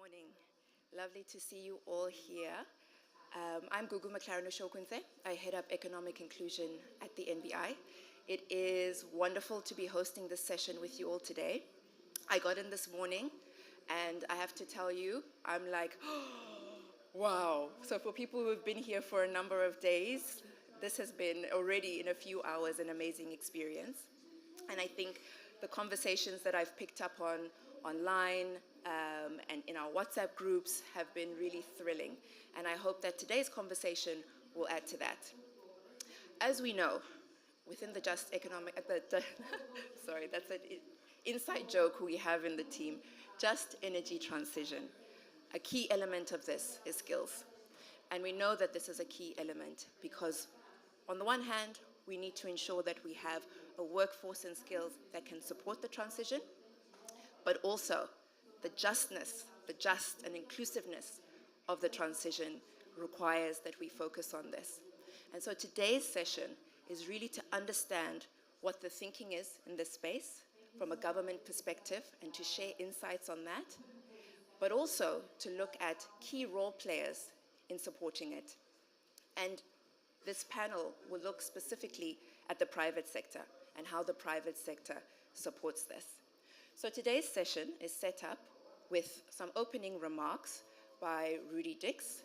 morning. Lovely to see you all here. I'm Gugu McLaren Oshokunze. I head up Economic Inclusion at the NBI. It is wonderful to be hosting this session with you all today. I got in this morning, and I have to tell you, I'm like, wow. So for people who have been here for a number of days, this has been already in a few hours an amazing experience. And I think the conversations that I've picked up on online and in our WhatsApp groups have been really thrilling. And I hope that today's conversation will add to that. As we know, within the just economic, sorry, that's an inside joke we have in the team, just energy transition. A key element of this is skills. And we know that this is a key element because on the one hand, we need to ensure that we have a workforce and skills that can support the transition, but also the just and inclusiveness of the transition requires that we focus on this. And so today's session is really to understand what the thinking is in this space from a government perspective and to share insights on that, but also to look at key role players in supporting it. And this panel will look specifically at the private sector and how the private sector supports this. So today's session is set up with some opening remarks by Rudy Dix,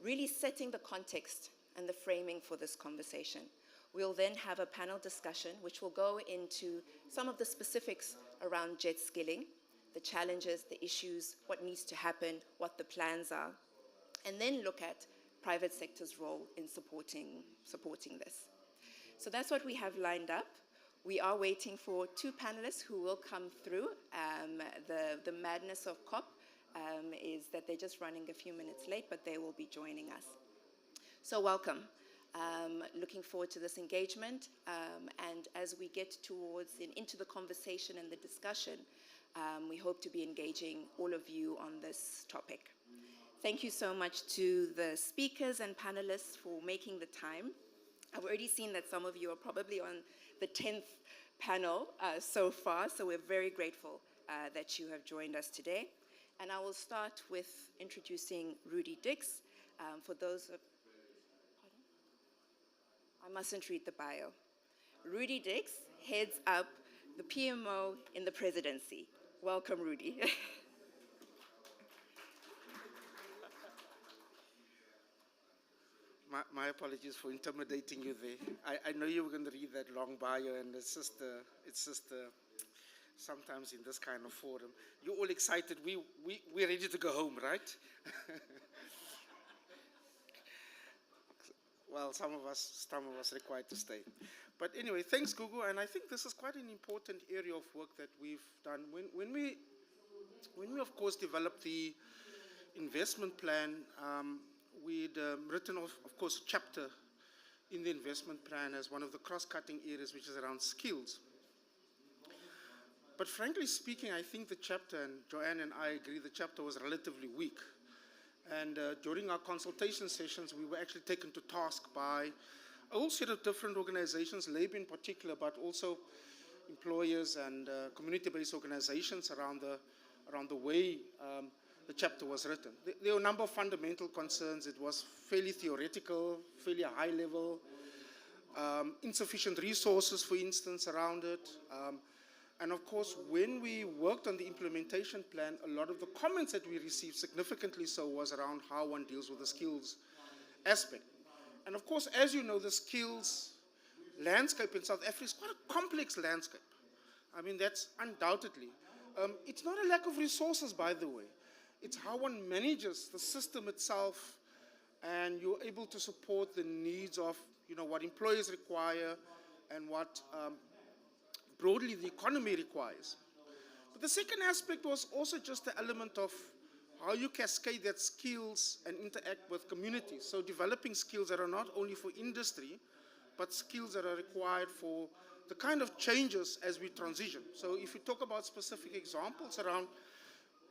really setting the context and the framing for this conversation. We'll then have a panel discussion which will go into some of the specifics around jet skilling, the challenges, the issues, what needs to happen, what the plans are, and then look at private sector's role in supporting this. So that's what we have lined up. We are waiting for two panelists who will come through. The madness of COP is that they're just running a few minutes late, but they will be joining us. So welcome. Looking forward to this engagement. And as we get towards and into the conversation and the discussion, we hope to be engaging all of you on this topic. Thank you so much to the speakers and panelists for making the time. I've already seen that some of you are probably on the 10th panel so far, so we're very grateful that you have joined us today. And I will start with introducing Rudy Dix. For those of, pardon? I mustn't read the bio. Rudy Dix heads up the PMO in the presidency. Welcome, Rudy. My apologies for intimidating you there. I know you were going to read that long bio, and it's just sometimes in this kind of forum, you're all excited. We're ready to go home, right? Well, some of us required to stay. But anyway, thanks, Gugu. And I think this is quite an important area of work that we've done. When we of course developed the investment plan, we'd written, of course, a chapter in the investment plan as one of the cross-cutting areas, which is around skills. But frankly speaking, I think the chapter, and Joanne and I agree, the chapter was relatively weak. And during our consultation sessions, we were actually taken to task by a whole set of different organizations, labor in particular, but also employers and community-based organizations around the way the chapter was written. There were a number of fundamental concerns. It was fairly theoretical, fairly high level, insufficient resources, for instance, around it. And of course, when we worked on the implementation plan, a lot of the comments that we received, significantly so, was around how one deals with the skills aspect. And of course, as you know, the skills landscape in South Africa is quite a complex landscape. I mean, that's undoubtedly. It's not a lack of resources, by the way. It's how one manages the system itself, and you're able to support the needs of, what employers require and what broadly the economy requires. But the second aspect was also just the element of how you cascade that skills and interact with communities. So developing skills that are not only for industry, but skills that are required for the kind of changes as we transition. So if you talk about specific examples around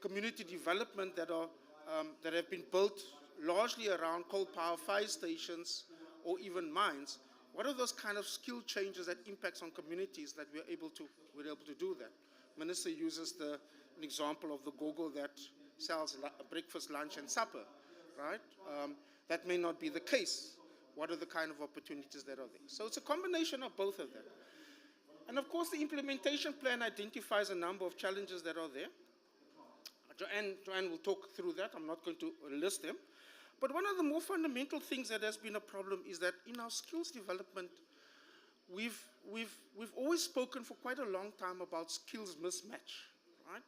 community development that have been built largely around coal power fire stations or even mines, what are those kind of skill changes that impacts on communities that we're able to do that? Minister uses an example of the gogo that sells breakfast, lunch, and supper, right? That may not be the case. What are the kind of opportunities that are there? So it's a combination of both of them. And of course, the implementation plan identifies a number of challenges that are there. Joanne will talk through that. I'm not going to list them. But one of the more fundamental things that has been a problem is that in our skills development, we've always spoken for quite a long time about skills mismatch, right?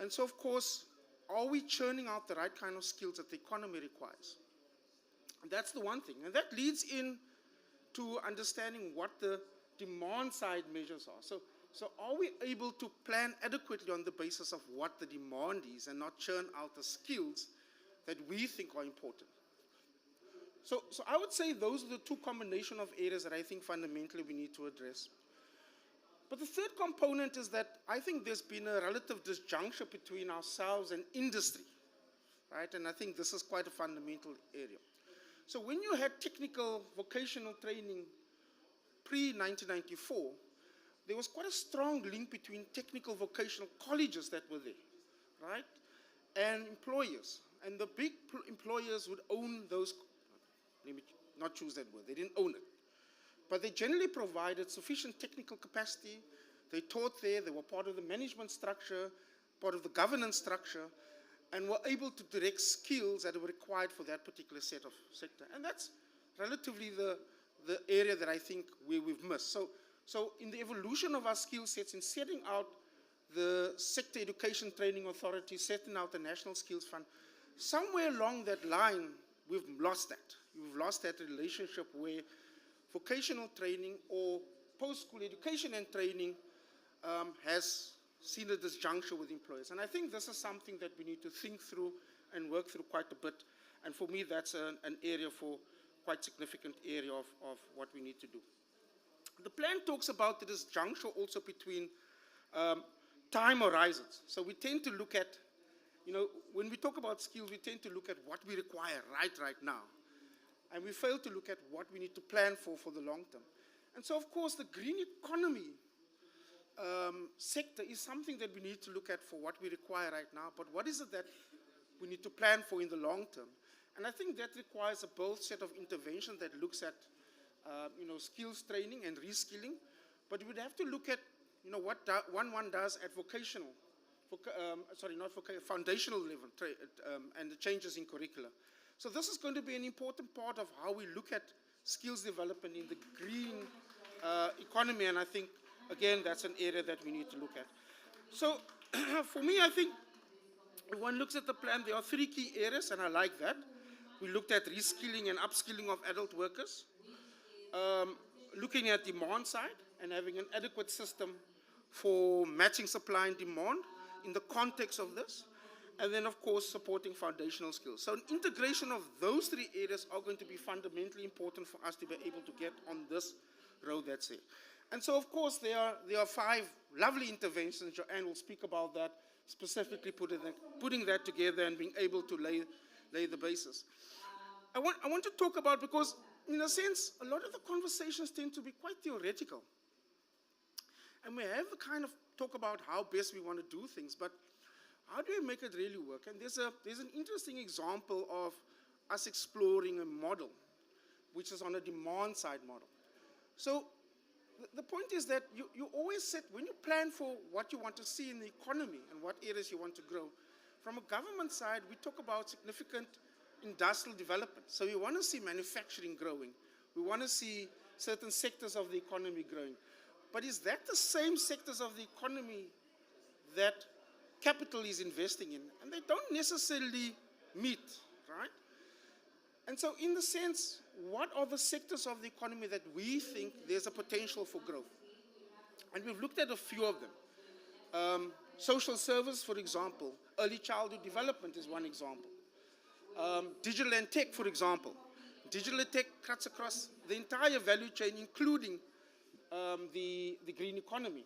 And so, of course, are we churning out the right kind of skills that the economy requires? And that's the one thing. And that leads in to understanding what the demand side measures are. So are we able to plan adequately on the basis of what the demand is and not churn out the skills that we think are important? So I would say those are the two combination of areas that I think fundamentally we need to address. But the third component is that I think there's been a relative disjuncture between ourselves and industry, right? And I think this is quite a fundamental area. So when you had technical vocational training pre-1994, there was quite a strong link between technical vocational colleges that were there, right, and employers. And the big employers would own those, let me not choose that word, they didn't own it. But they generally provided sufficient technical capacity. They taught there, they were part of the management structure, part of the governance structure, and were able to direct skills that were required for that particular set of sector. And that's relatively the area that I think we've missed. So in the evolution of our skill sets, in setting out the Sector Education Training Authority, setting out the National Skills Fund, somewhere along that line, we've lost that. We've lost that relationship where vocational training or post-school education and training has seen a disjuncture with employers. And I think this is something that we need to think through and work through quite a bit. And for me, that's an area for quite significant area of what we need to do. The plan talks about the disjuncture also between time horizons. So we tend to look at, when we talk about skills, we tend to look at what we require right now. And we fail to look at what we need to plan for the long term. And so, of course, the green economy sector is something that we need to look at for what we require right now, but what is it that we need to plan for in the long term? And I think that requires a both set of intervention that looks at skills training and reskilling, but we would have to look at what one does at foundational level and the changes in curricula. So this is going to be an important part of how we look at skills development in the green economy, and I think, again, that's an area that we need to look at. So for me, I think if one looks at the plan, there are three key areas, and I like that. We looked at reskilling and upskilling of adult workers, looking at demand side and having an adequate system for matching supply and demand in the context of this, and then, of course, supporting foundational skills. So an integration of those three areas are going to be fundamentally important for us to be able to get on this road that's here. And so, of course, there are 5 lovely interventions. Joanne will speak about that, specifically putting that together and being able to lay the basis. I want to talk about, because in a sense, a lot of the conversations tend to be quite theoretical. And we have the kind of talk about how best we want to do things, but how do we make it really work? And there's an interesting example of us exploring a model, which is on a demand side model. So the point is that you always set, when you plan for what you want to see in the economy and what areas you want to grow, from a government side, we talk about significant industrial development. So we want to see manufacturing growing. We want to see certain sectors of the economy growing. But is that the same sectors of the economy that capital is investing in? And they don't necessarily meet, right? And so in the sense, what are the sectors of the economy that we think there's a potential for growth? And we've looked at a few of them. Social service, for example. Early childhood development is one example. Digital and tech, for example. Digital and tech cuts across the entire value chain, including the green economy.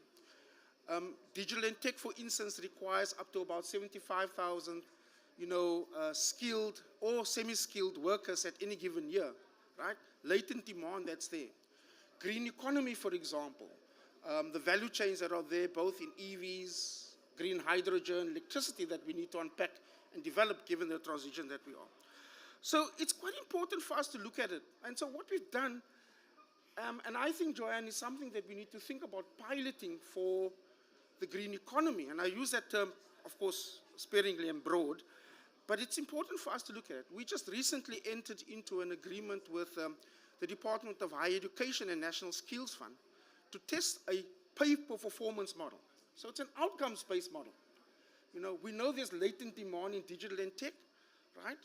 Digital and tech, for instance, requires up to about 75,000, skilled or semi-skilled workers at any given year, right? Latent demand that's there. Green economy, for example, the value chains that are there, both in EVs, green hydrogen, electricity that we need to unpack and develop given the transition that we are. So it's quite important for us to look at it. And so what we've done, and I think, Joanne, is something that we need to think about piloting for the green economy. And I use that term, of course, sparingly and broad, but it's important for us to look at it. We just recently entered into an agreement with the Department of Higher Education and National Skills Fund to test a pay-for-performance model. So it's an outcomes-based model. You know, we know there's latent demand in digital and tech, right?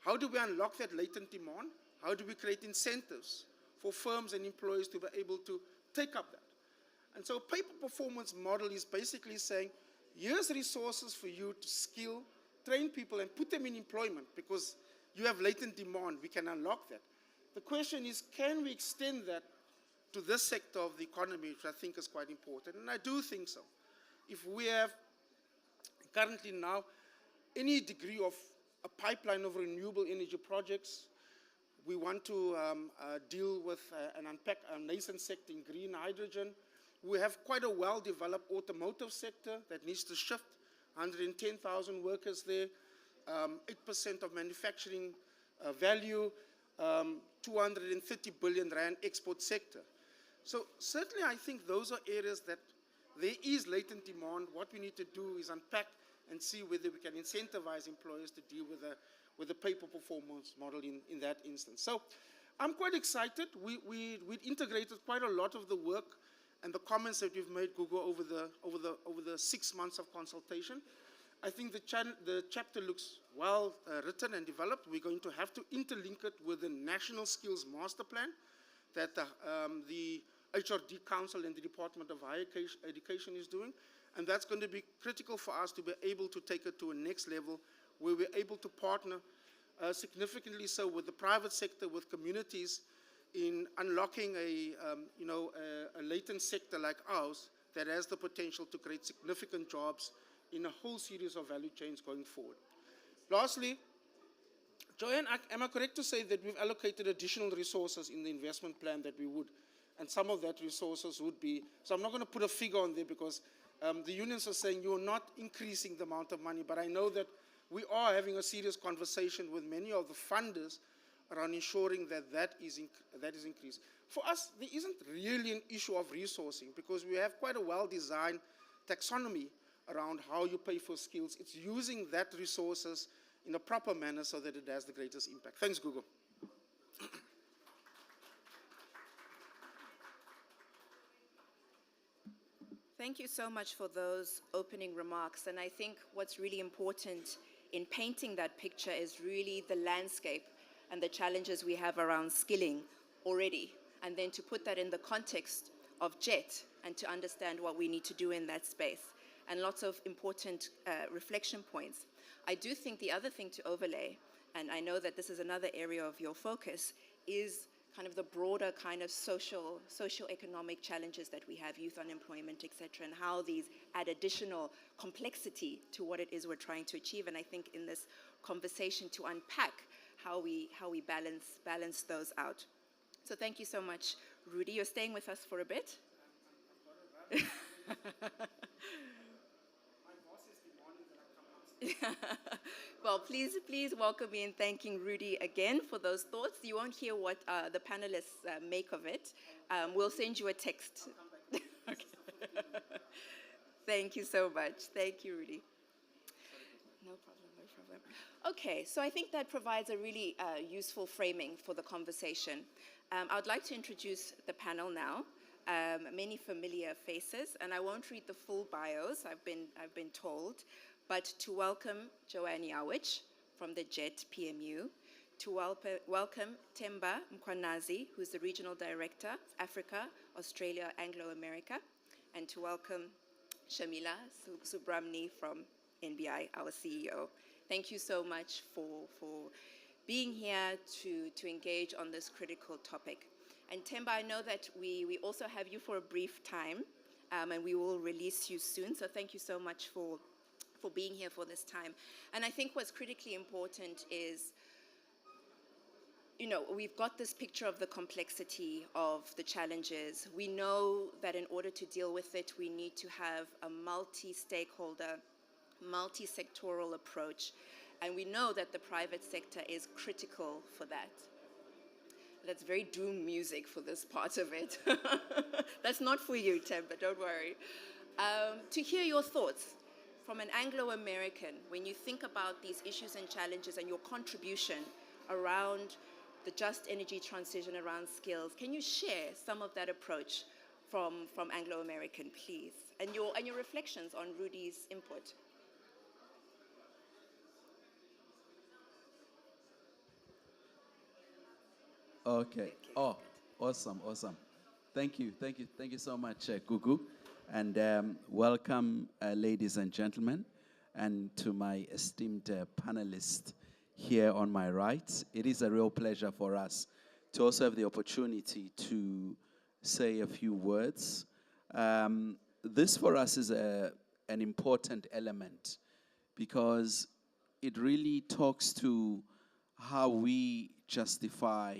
How do we unlock that latent demand? How do we create incentives for firms and employees to be able to take up that? And so a pay-for-performance model is basically saying, here's resources for you to skill, train people, and put them in employment because you have latent demand. We can unlock that. The question is, can we extend that to this sector of the economy, which I think is quite important? And I do think so. If we have currently now any degree of a pipeline of renewable energy projects, we want to deal with and unpack a nascent sector in green hydrogen. We have quite a well-developed automotive sector that needs to shift, 110,000 workers there, 8% of manufacturing value, 230 billion rand export sector. So certainly I think those are areas that there is latent demand. What we need to do is unpack and see whether we can incentivize employers to deal with the pay-for-performance model in that instance. So I'm quite excited. We integrated quite a lot of the work and the comments that we've made, Google, over the 6 months of consultation. I think the chapter looks well written and developed. We're going to have to interlink it with the National Skills Master Plan that the HRD Council and the Department of Higher Education is doing. And that's going to be critical for us to be able to take it to a next level where we're able to partner significantly so with the private sector, with communities, in unlocking a latent sector like ours that has the potential to create significant jobs in a whole series of value chains going forward. Lastly, Joanne, am I correct to say that we've allocated additional resources in the investment plan that we would, and some of that resources would be, so I'm not going to put a figure on there because the unions are saying you're not increasing the amount of money, but I know that we are having a serious conversation with many of the funders around ensuring that that is increased. For us, there isn't really an issue of resourcing because we have quite a well-designed taxonomy around how you pay for skills. It's using that resources in a proper manner so that it has the greatest impact. Thanks, Google. Thank you so much for those opening remarks. And I think what's really important in painting that picture is really the landscape and the challenges we have around skilling already, and then to put that in the context of JET and to understand what we need to do in that space, and lots of important reflection points. I do think the other thing to overlay, and I know that this is another area of your focus, is kind of the broader kind of socio-economic challenges that we have, youth unemployment, et cetera, and how these add additional complexity to what it is we're trying to achieve. And I think in this conversation to unpack how we balance those out. So thank you so much, Rudy. You're staying with us for a bit. Well, please welcome me in thanking Rudy again for those thoughts. You won't hear what the panelists make of it. We'll send you a text. Okay. Thank you so much. Thank you, Rudy. No problem. Okay, so I think that provides a really useful framing for the conversation. I would like to introduce the panel now. Many familiar faces, and I won't read the full bios, I've been told, but to welcome Joanne Yawich from the JET PMU, to welcome Themba Mkhwanazi, who's the Regional Director, Africa, Australia, Anglo-America, and to welcome Shamila Subramni from NBI, our CEO. Thank you so much for being here to engage on this critical topic. And Themba, I know that we also have you for a brief time, and we will release you soon. So thank you so much for being here for this time. And I think what's critically important is we've got this picture of the complexity of the challenges. We know that in order to deal with it, we need to have a multi-stakeholder, multi-sectoral approach. And we know that the private sector is critical for that. That's very doom music for this part of it. That's not for you, Tim, but don't worry. To hear your thoughts from an Anglo-American, when you think about these issues and challenges and your contribution around the just energy transition, around skills, can you share some of that approach from Anglo-American, please? And your reflections on Rudy's input. Okay. Oh, awesome, awesome. Thank you so much, Gugu. And welcome, ladies and gentlemen, and to my esteemed panelists here on my right. It is a real pleasure for us to also have the opportunity to say a few words. This for us is an important element because it really talks to how we justify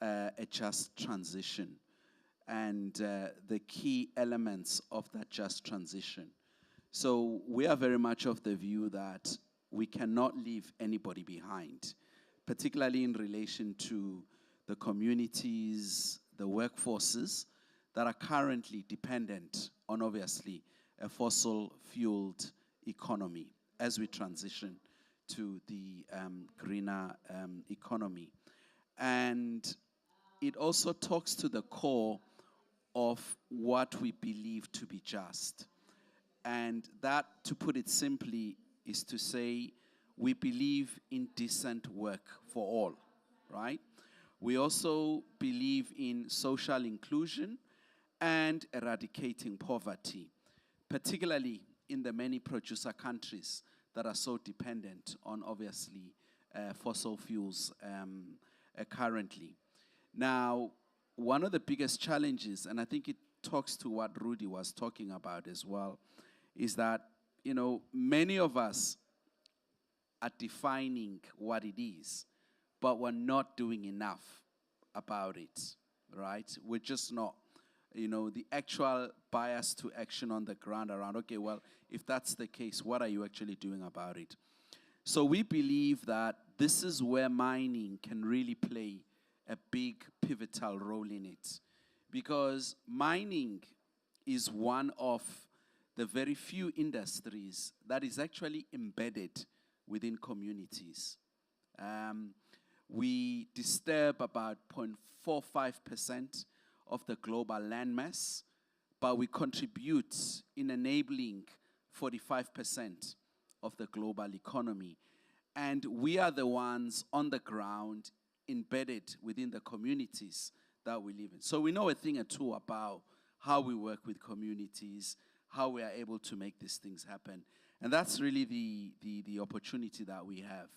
a just transition and the key elements of that just transition. So we are very much of the view that we cannot leave anybody behind, particularly in relation to the communities, the workforces that are currently dependent on, obviously, a fossil-fueled economy as we transition to the greener economy. And it also talks to the core of what we believe to be just. And that, to put it simply, is to say we believe in decent work for all, right? We also believe in social inclusion and eradicating poverty, particularly in the many producer countries that are so dependent on, obviously, fossil fuels currently. Now, one of the biggest challenges, and I think it talks to what Rudy was talking about as well, is that, many of us are defining what it is, but we're not doing enough about it, right? We're just not, the actual bias to action on the ground around, okay, well, if that's the case, what are you actually doing about it? So we believe that this is where mining can really play a big pivotal role in it, because mining is one of the very few industries that is actually embedded within communities. We disturb about 0.45% of the global landmass, but we contribute in enabling 45% of the global economy. And we are the ones on the ground embedded within the communities that we live in. So we know a thing or two about how we work with communities, how we are able to make these things happen. And that's really the opportunity that we have.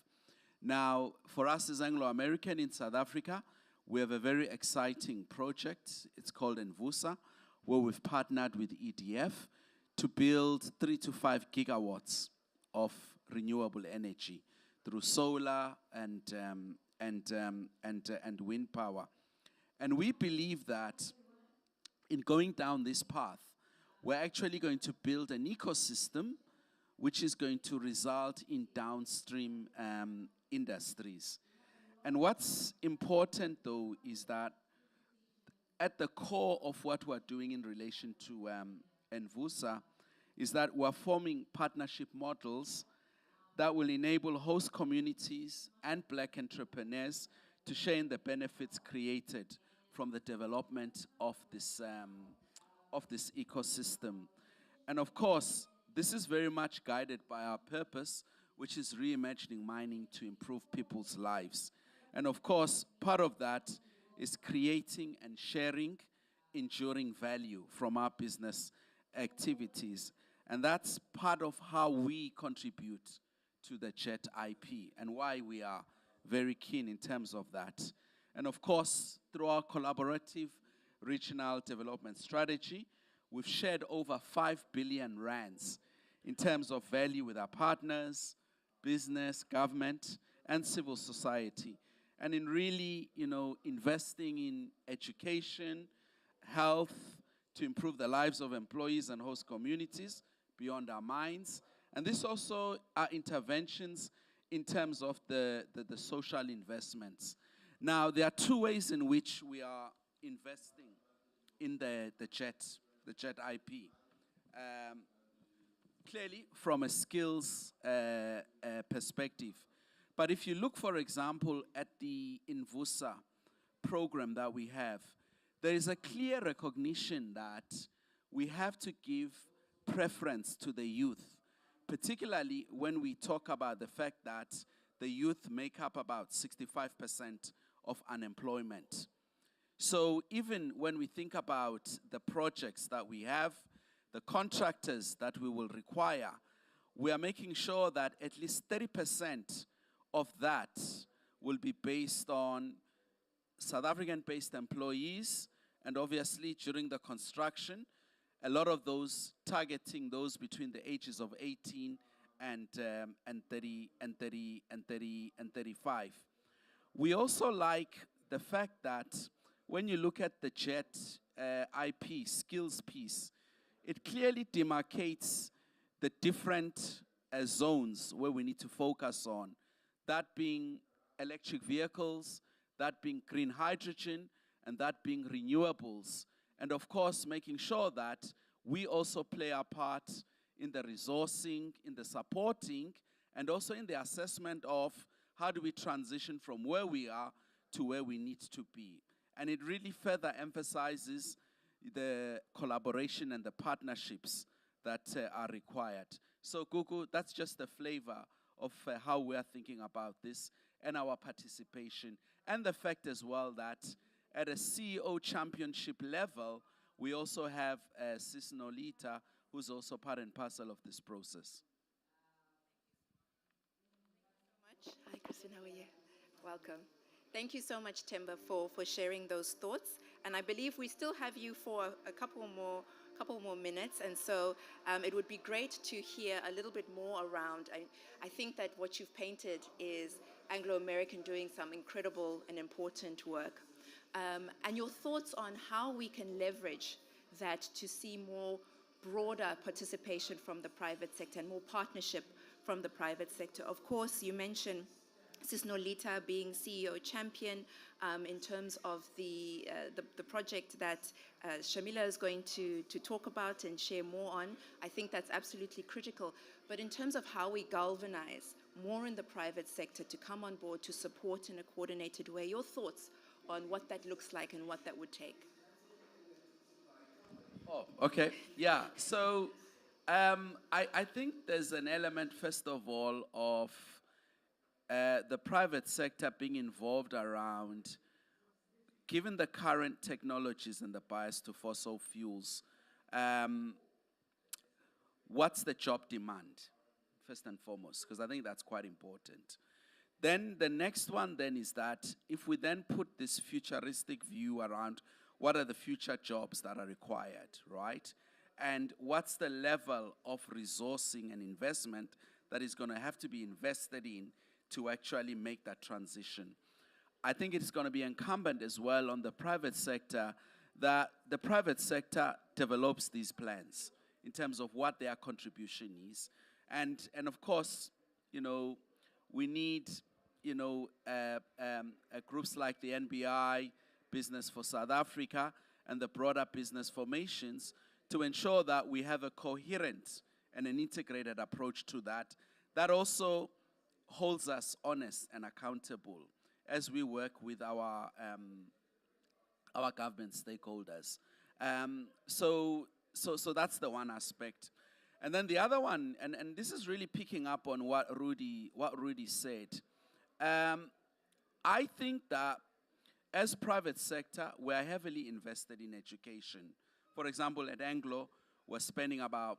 Now, for us as Anglo-American in South Africa, we have a very exciting project. It's called Envusa, where we've partnered with EDF to build 3 to 5 gigawatts of renewable energy through solar and wind power. And we believe that in going down this path, we're actually going to build an ecosystem which is going to result in downstream industries. And what's important, though, is that at the core of what we're doing in relation to Envusa is that we're forming partnership models that will enable host communities and Black entrepreneurs to share in the benefits created from the development of this ecosystem. And of course, this is very much guided by our purpose, which is reimagining mining to improve people's lives. And of course, part of that is creating and sharing enduring value from our business activities. And that's part of how we contribute to the JET IP and why we are very keen in terms of that. And of course, through our collaborative regional development strategy, we've shared over 5 billion rands in terms of value with our partners, business, government, and civil society. and in really, investing in education, health, to improve the lives of employees and host communities beyond our minds. And this also are interventions in terms of the social investments. Now, there are two ways in which we are investing in the JET IP. Clearly, from a skills perspective. But if you look, for example, at the Invusa program that we have, there is a clear recognition that we have to give preference to the youth, particularly when we talk about the fact that the youth make up about 65% of unemployment. So even when we think about the projects that we have, the contractors that we will require, we are making sure that at least 30% of that will be based on South African-based employees, and obviously during the construction, a lot of those targeting those between the ages of 18 and 35. We also like the fact that when you look at the JET IP skills piece, it clearly demarcates the different zones where we need to focus on, that being electric vehicles, that being green hydrogen, and that being renewables. And of course, making sure that we also play our part in the resourcing, in the supporting, and also in the assessment of how do we transition from where we are to where we need to be. And it really further emphasizes the collaboration and the partnerships that are required. So Gugu, that's just a flavor of how we are thinking about this and our participation. And the fact as well that at a CEO championship level, we also have Sis Nolita, who's also part and parcel of this process. Hi, Kristen, how are you? Welcome. Thank you so much, Themba, for sharing those thoughts. And I believe we still have you for a couple more minutes. And so it would be great to hear a little bit more around. I think that what you've painted is Anglo-American doing some incredible and important work. And your thoughts on how we can leverage that to see more broader participation from the private sector and more partnership from the private sector. Of course, you mentioned Sis Nolita being CEO champion in terms of the project that Shamila is going to talk about and share more on. I think that's absolutely critical. But in terms of how we galvanize more in the private sector to come on board to support in a coordinated way, your thoughts on what that looks like and what that would take? Oh, okay. Yeah. So I think there's an element, first of all, of the private sector being involved around, given the current technologies and the bias to fossil fuels, what's the job demand, first and foremost, because I think that's quite important. Then the next one then is that if we then put this futuristic view around what are the future jobs that are required, right? And what's the level of resourcing and investment that is going to have to be invested in to actually make that transition. I think it's going to be incumbent as well on the private sector that the private sector develops these plans in terms of what their contribution is. And of course, we need, groups like the NBI, Business for South Africa, and the broader business formations to ensure that we have a coherent and an integrated approach to that. That also holds us honest and accountable as we work with our government stakeholders. So that's the one aspect. And then the other one, and this is really picking up on what Rudy said. I think that as private sector, we are heavily invested in education. For example, at Anglo, we're spending about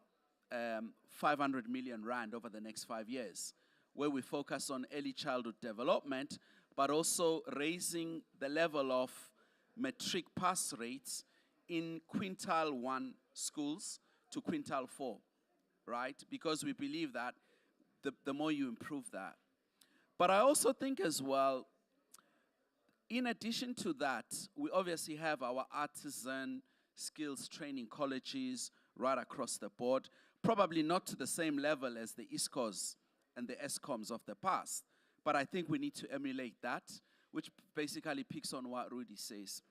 500 million rand over the next 5 years, where we focus on early childhood development, but also raising the level of matric pass rates in quintile 1 schools to quintile 4, right? Because we believe that the more you improve that. But I also think as well, in addition to that, we obviously have our artisan skills training colleges right across the board, probably not to the same level as the ISCOs and the ESCOMs of the past, but I think we need to emulate that, which basically picks on what Rudy says.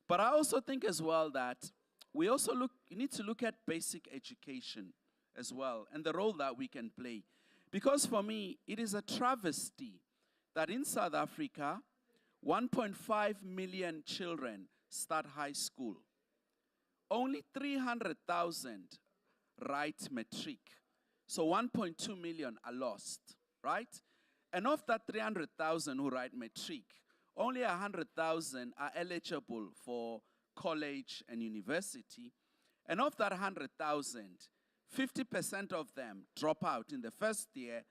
But I also think as well that we also need to look at basic education as well and the role that we can play. Because for me, it is a travesty that in South Africa, 1.5 million children start high school. Only 300,000 write matric. So 1.2 million are lost, right? And of that 300,000 who write matric, only 100,000 are eligible for college and university. And of that 100,000, 50% of them drop out in the first year,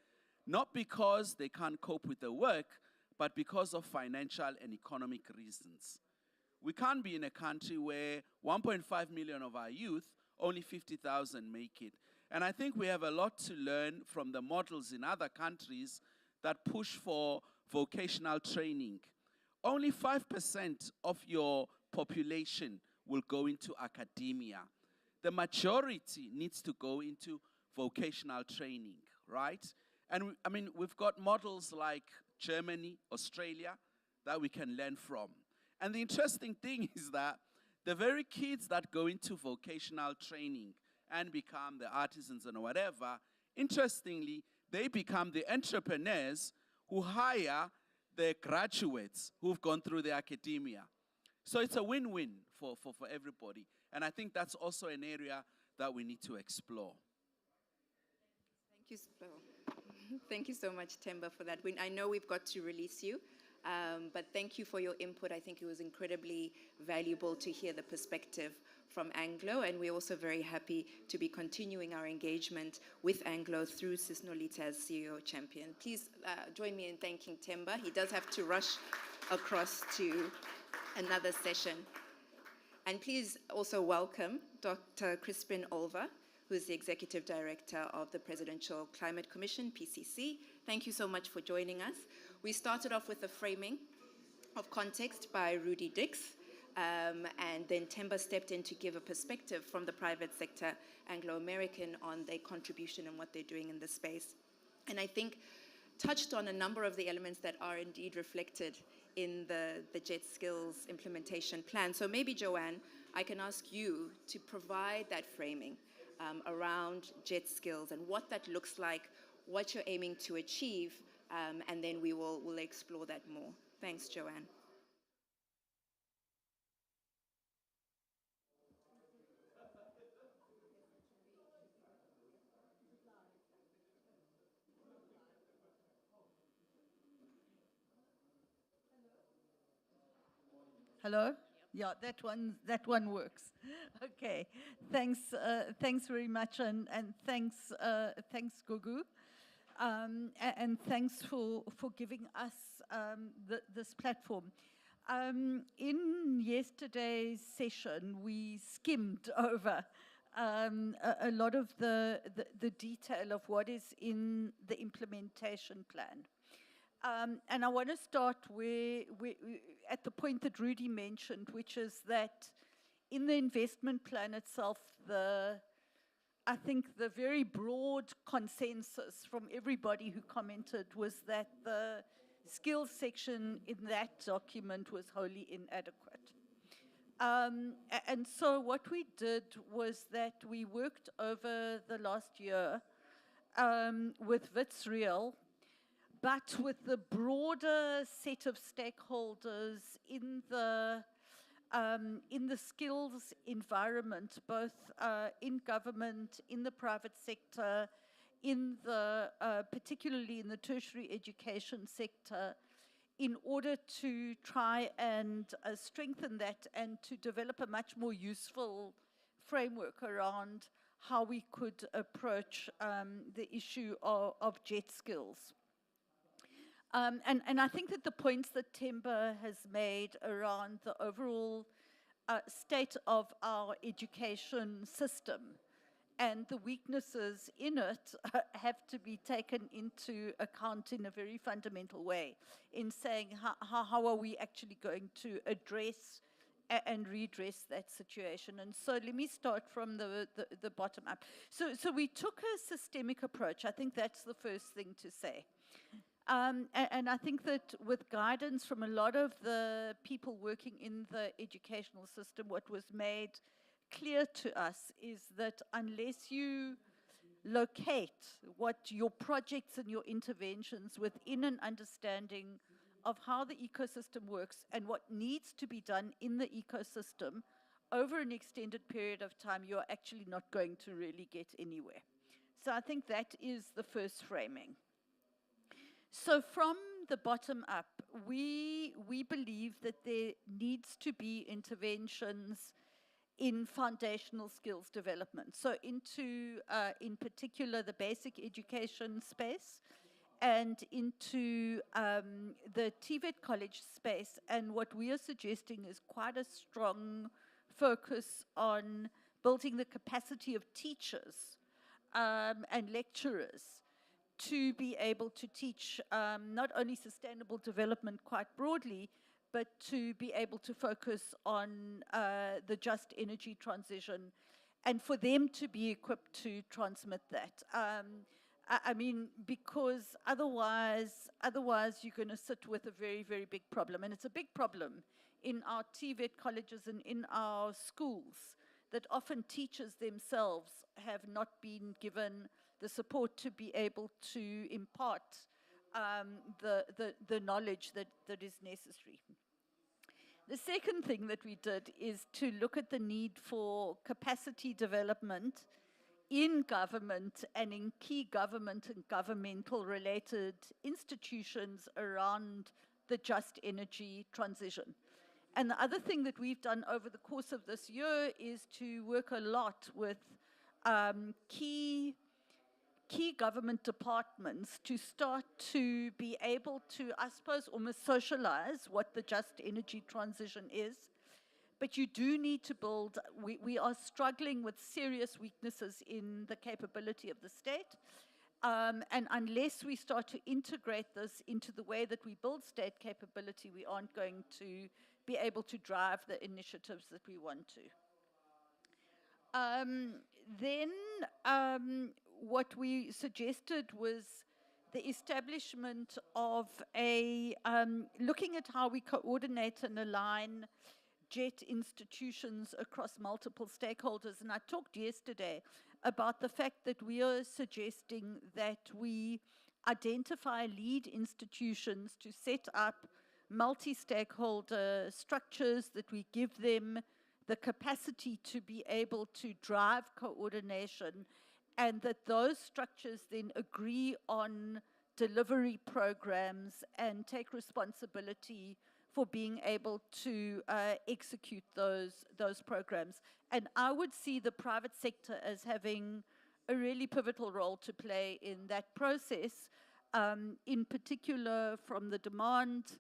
not because they can't cope with the work, but because of financial and economic reasons. We can't be in a country where 1.5 million of our youth, only 50,000 make it. And I think we have a lot to learn from the models in other countries that push for vocational training. Only 5% of your population will go into academia. The majority needs to go into vocational training, right? And we've got models like Germany, Australia, that we can learn from. And the interesting thing is that the very kids that go into vocational training and become the artisans and whatever, interestingly, they become the entrepreneurs who hire the graduates who've gone through the academia. So it's a win-win for everybody. And I think that's also an area that we need to explore. Thank you so much, Themba, for that win. I know we've got to release you, but thank you for your input. I think it was incredibly valuable to hear the perspective from Anglo, and we're also very happy to be continuing our engagement with Anglo through Sis Nolita as CEO champion. Please join me in thanking Themba. He does have to rush across to another session. And please also welcome Dr. Crispin Olver, who is the Executive Director of the Presidential Climate Commission, PCC. Thank you so much for joining us. We started off with a framing of context by Rudy Dix, and then Themba stepped in to give a perspective from the private sector, Anglo-American, on their contribution and what they're doing in the space. And I think touched on a number of the elements that are indeed reflected in the JET Skills implementation plan. So maybe, Joanne, I can ask you to provide that framing around JET Skills and what that looks like, what you're aiming to achieve, and then we'll explore that more. Thanks, Joanne. Hello? Yeah, that one works. Okay, thanks very much, and thanks Gugu, and thanks for giving us this platform. In yesterday's session, we skimmed over a lot of the detail of what is in the implementation plan. And I want to start at the point that Rudy mentioned, which is that in the investment plan itself, I think the very broad consensus from everybody who commented was that the skills section in that document was wholly inadequate. And so what we did was that we worked over the last year with Wits Real, but with the broader set of stakeholders in the skills environment, both in government, in the private sector, particularly in the tertiary education sector, in order to try and strengthen that and to develop a much more useful framework around how we could approach the issue of JET skills. And I think that the points that Themba has made around the overall state of our education system and the weaknesses in it have to be taken into account in a very fundamental way, in saying how are we actually going to address and redress that situation. And so let me start from the bottom up. So we took a systemic approach. I think that's the first thing to say. And I think that with guidance from a lot of the people working in the educational system, what was made clear to us is that unless you locate what your projects and your interventions within an understanding of how the ecosystem works and what needs to be done in the ecosystem over an extended period of time, you're actually not going to really get anywhere. So I think that is the first framing. So from the bottom up, we believe that there needs to be interventions in foundational skills development. So into, in particular, the basic education space and into the TVET college space. And what we are suggesting is quite a strong focus on building the capacity of teachers and lecturers to be able to teach not only sustainable development quite broadly, but to be able to focus on the just energy transition and for them to be equipped to transmit that. I mean, because otherwise you're going to sit with a very, very big problem. And it's a big problem in our TVET colleges and in our schools that often teachers themselves have not been given the support to be able to impart the knowledge that is necessary. The second thing that we did is to look at the need for capacity development in government and in key government and governmental related institutions around the just energy transition. And the other thing that we've done over the course of this year is to work a lot with key government departments to start to be able to, I suppose, almost socialize what the just energy transition is. But you do need to build, we are struggling with serious weaknesses in the capability of the state. And unless we start to integrate this into the way that we build state capability, we aren't going to be able to drive the initiatives that we want to. Then what we suggested was the establishment of looking at how we coordinate and align JET institutions across multiple stakeholders. And I talked yesterday about the fact that we are suggesting that we identify lead institutions to set up multi-stakeholder structures, that we give them the capacity to be able to drive coordination, and that those structures then agree on delivery programs and take responsibility for being able to execute those programs. And I would see the private sector as having a really pivotal role to play in that process, in particular from the demand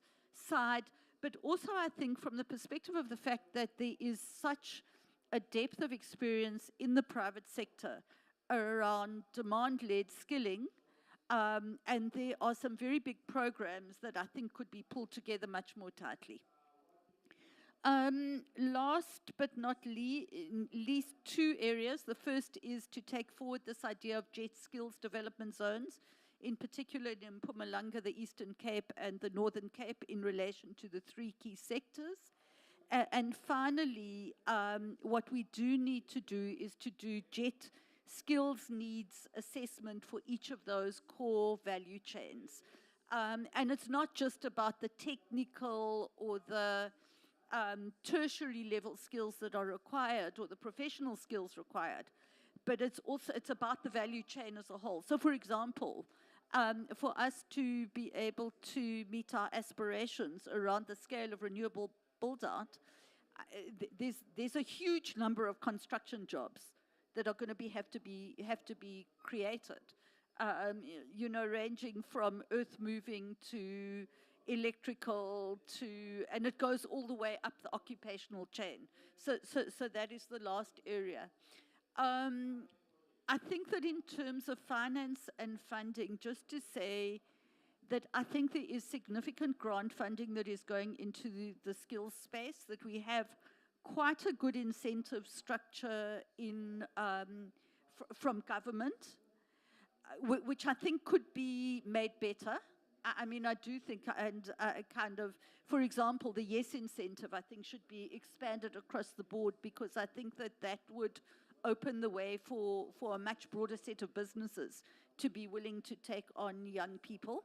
side, but also I think from the perspective of the fact that there is such a depth of experience in the private sector around demand-led skilling, and there are some very big programs that I think could be pulled together much more tightly. Last but not least, two areas. The first is to take forward this idea of JET skills development zones, in particular in Mpumalanga, the Eastern Cape, and the Northern Cape in relation to the three key sectors. And finally, what we do need to do is to do JET skills needs assessment for each of those core value chains. And it's not just about the technical or the tertiary level skills that are required or the professional skills required, but it's about the value chain as a whole. So for example, for us to be able to meet our aspirations around the scale of renewable build-out, there's a huge number of construction jobs that are going to have to be created. You know, ranging from earth moving to electrical and it goes all the way up the occupational chain. So that is the last area. I think that in terms of finance and funding, just to say that I think there is significant grant funding that is going into the skills space, that we have quite a good incentive structure in, from government, which I think could be made better. I mean, I do think, and kind of, for example, the YES incentive, I think, should be expanded across the board, because I think that that would open the way for a much broader set of businesses to be willing to take on young people.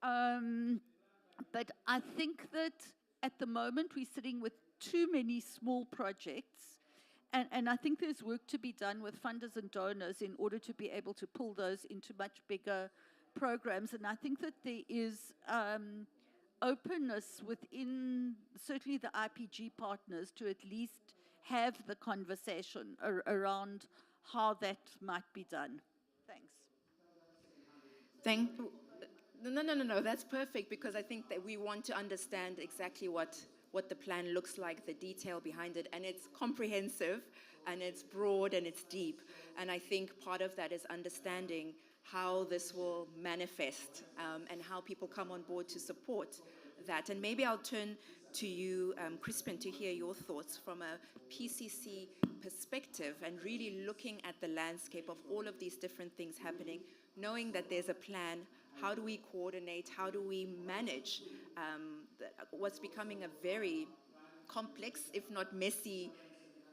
But I think that at the moment we're sitting with too many small projects, and I think there's work to be done with funders and donors in order to be able to pull those into much bigger programs. And I think that there is openness within certainly the IPG partners to at least have the conversation around how that might be done. Thanks. No, that's perfect, because I think that we want to understand exactly what the plan looks like, the detail behind it, and it's comprehensive, and it's broad, and it's deep. And I think part of that is understanding how this will manifest, and how people come on board to support that. And maybe I'll turn to you, Crispin, to hear your thoughts from a PCC perspective, and really looking at the landscape of all of these different things happening, knowing that there's a plan. How do we coordinate? How do we manage what's becoming a very complex, if not messy,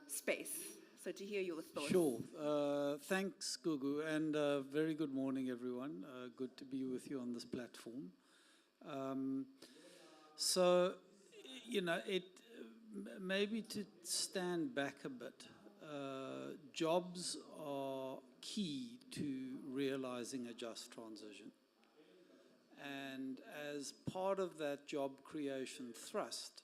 space? So to hear your thoughts. Sure. Thanks, Gugu, and very good morning, everyone. Good to be with you on this platform. So, you know, maybe to stand back a bit, jobs are key to realizing a just transition. And as part of that job creation thrust,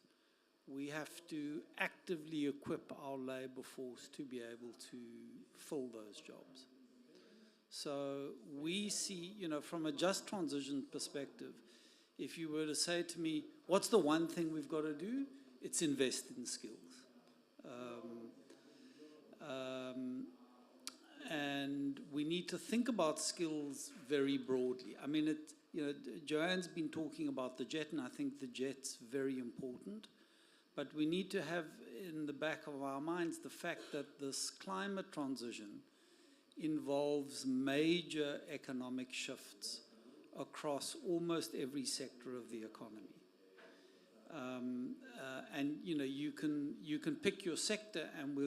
we have to actively equip our labor force to be able to fill those jobs. So we see, you know, from a just transition perspective, if you were to say to me, what's the one thing we've got to do? It's invest in skills. And we need to think about skills very broadly. I mean, you know, Joanne's been talking about the jet, and I think the jet's very important. But we need to have in the back of our minds the fact that this climate transition involves major economic shifts across almost every sector of the economy. And you know, you can pick your sector, and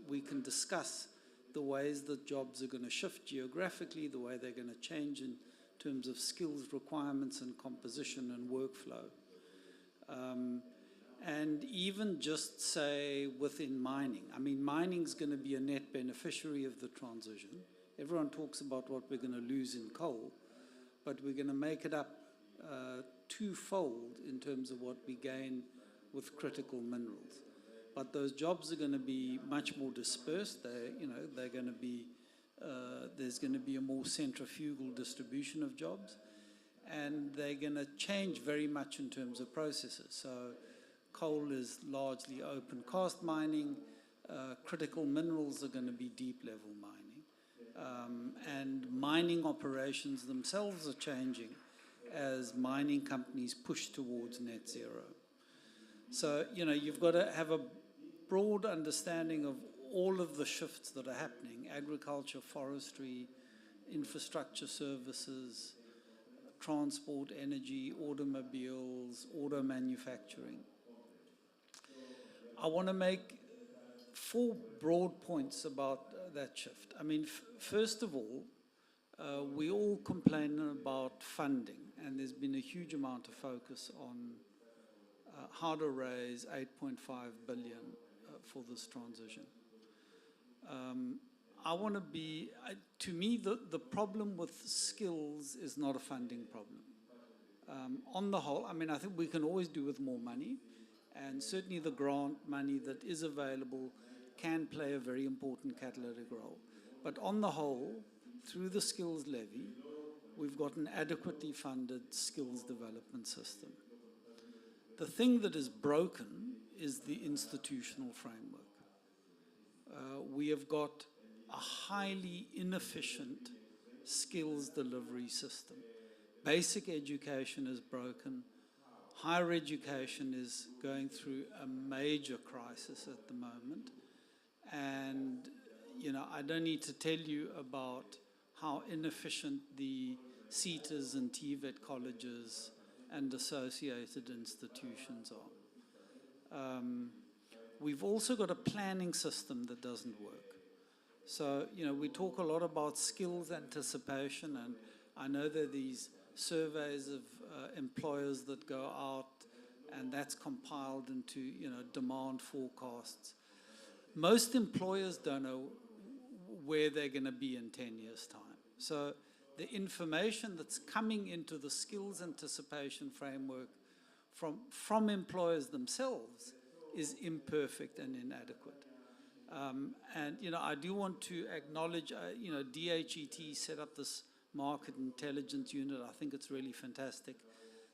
we can discuss the ways that jobs are going to shift geographically, the way they're going to change in terms of skills requirements and composition and workflow. And even just say within mining, I mean, mining's going to be a net beneficiary of the transition. Everyone talks about what we're going to lose in coal, but we're going to make it up twofold in terms of what we gain with critical minerals. But those jobs are going to be much more dispersed. They're going to be, there's going to be a more centrifugal distribution of jobs, and they're going to change very much in terms of processes. So coal is largely open cast mining. Critical minerals are going to be deep level mining. And mining operations themselves are changing as mining companies push towards net zero. So, you know, you've got to have a broad understanding of all of the shifts that are happening: agriculture, forestry, infrastructure services, transport, energy, automobiles, auto manufacturing. I want to make 4 broad points about that shift. I mean, first of all, we all complain about funding, and there's been a huge amount of focus on how to raise 8.5 billion for this transition. I want to be, to me, the problem with skills is not a funding problem. On the whole, I mean, I think we can always do with more money, and certainly the grant money that is available can play a very important catalytic role. But on the whole, through the skills levy, we've got an adequately funded skills development system. The thing that is broken is the institutional framework. We have got a highly inefficient skills delivery system. Basic education is broken. Higher education is going through a major crisis at the moment. And, you know, I don't need to tell you about how inefficient the CETAs and TVET colleges and associated institutions are. We've also got a planning system that doesn't work. So, you know, we talk a lot about skills anticipation, and I know there are these surveys of employers that go out, and that's compiled into, you know, demand forecasts. Most employers don't know where they're going to be in 10 years' time. So the information that's coming into the skills anticipation framework from employers themselves is imperfect and inadequate. And, you know, I do want to acknowledge, you know, DHET set up this market intelligence unit. I think it's really fantastic.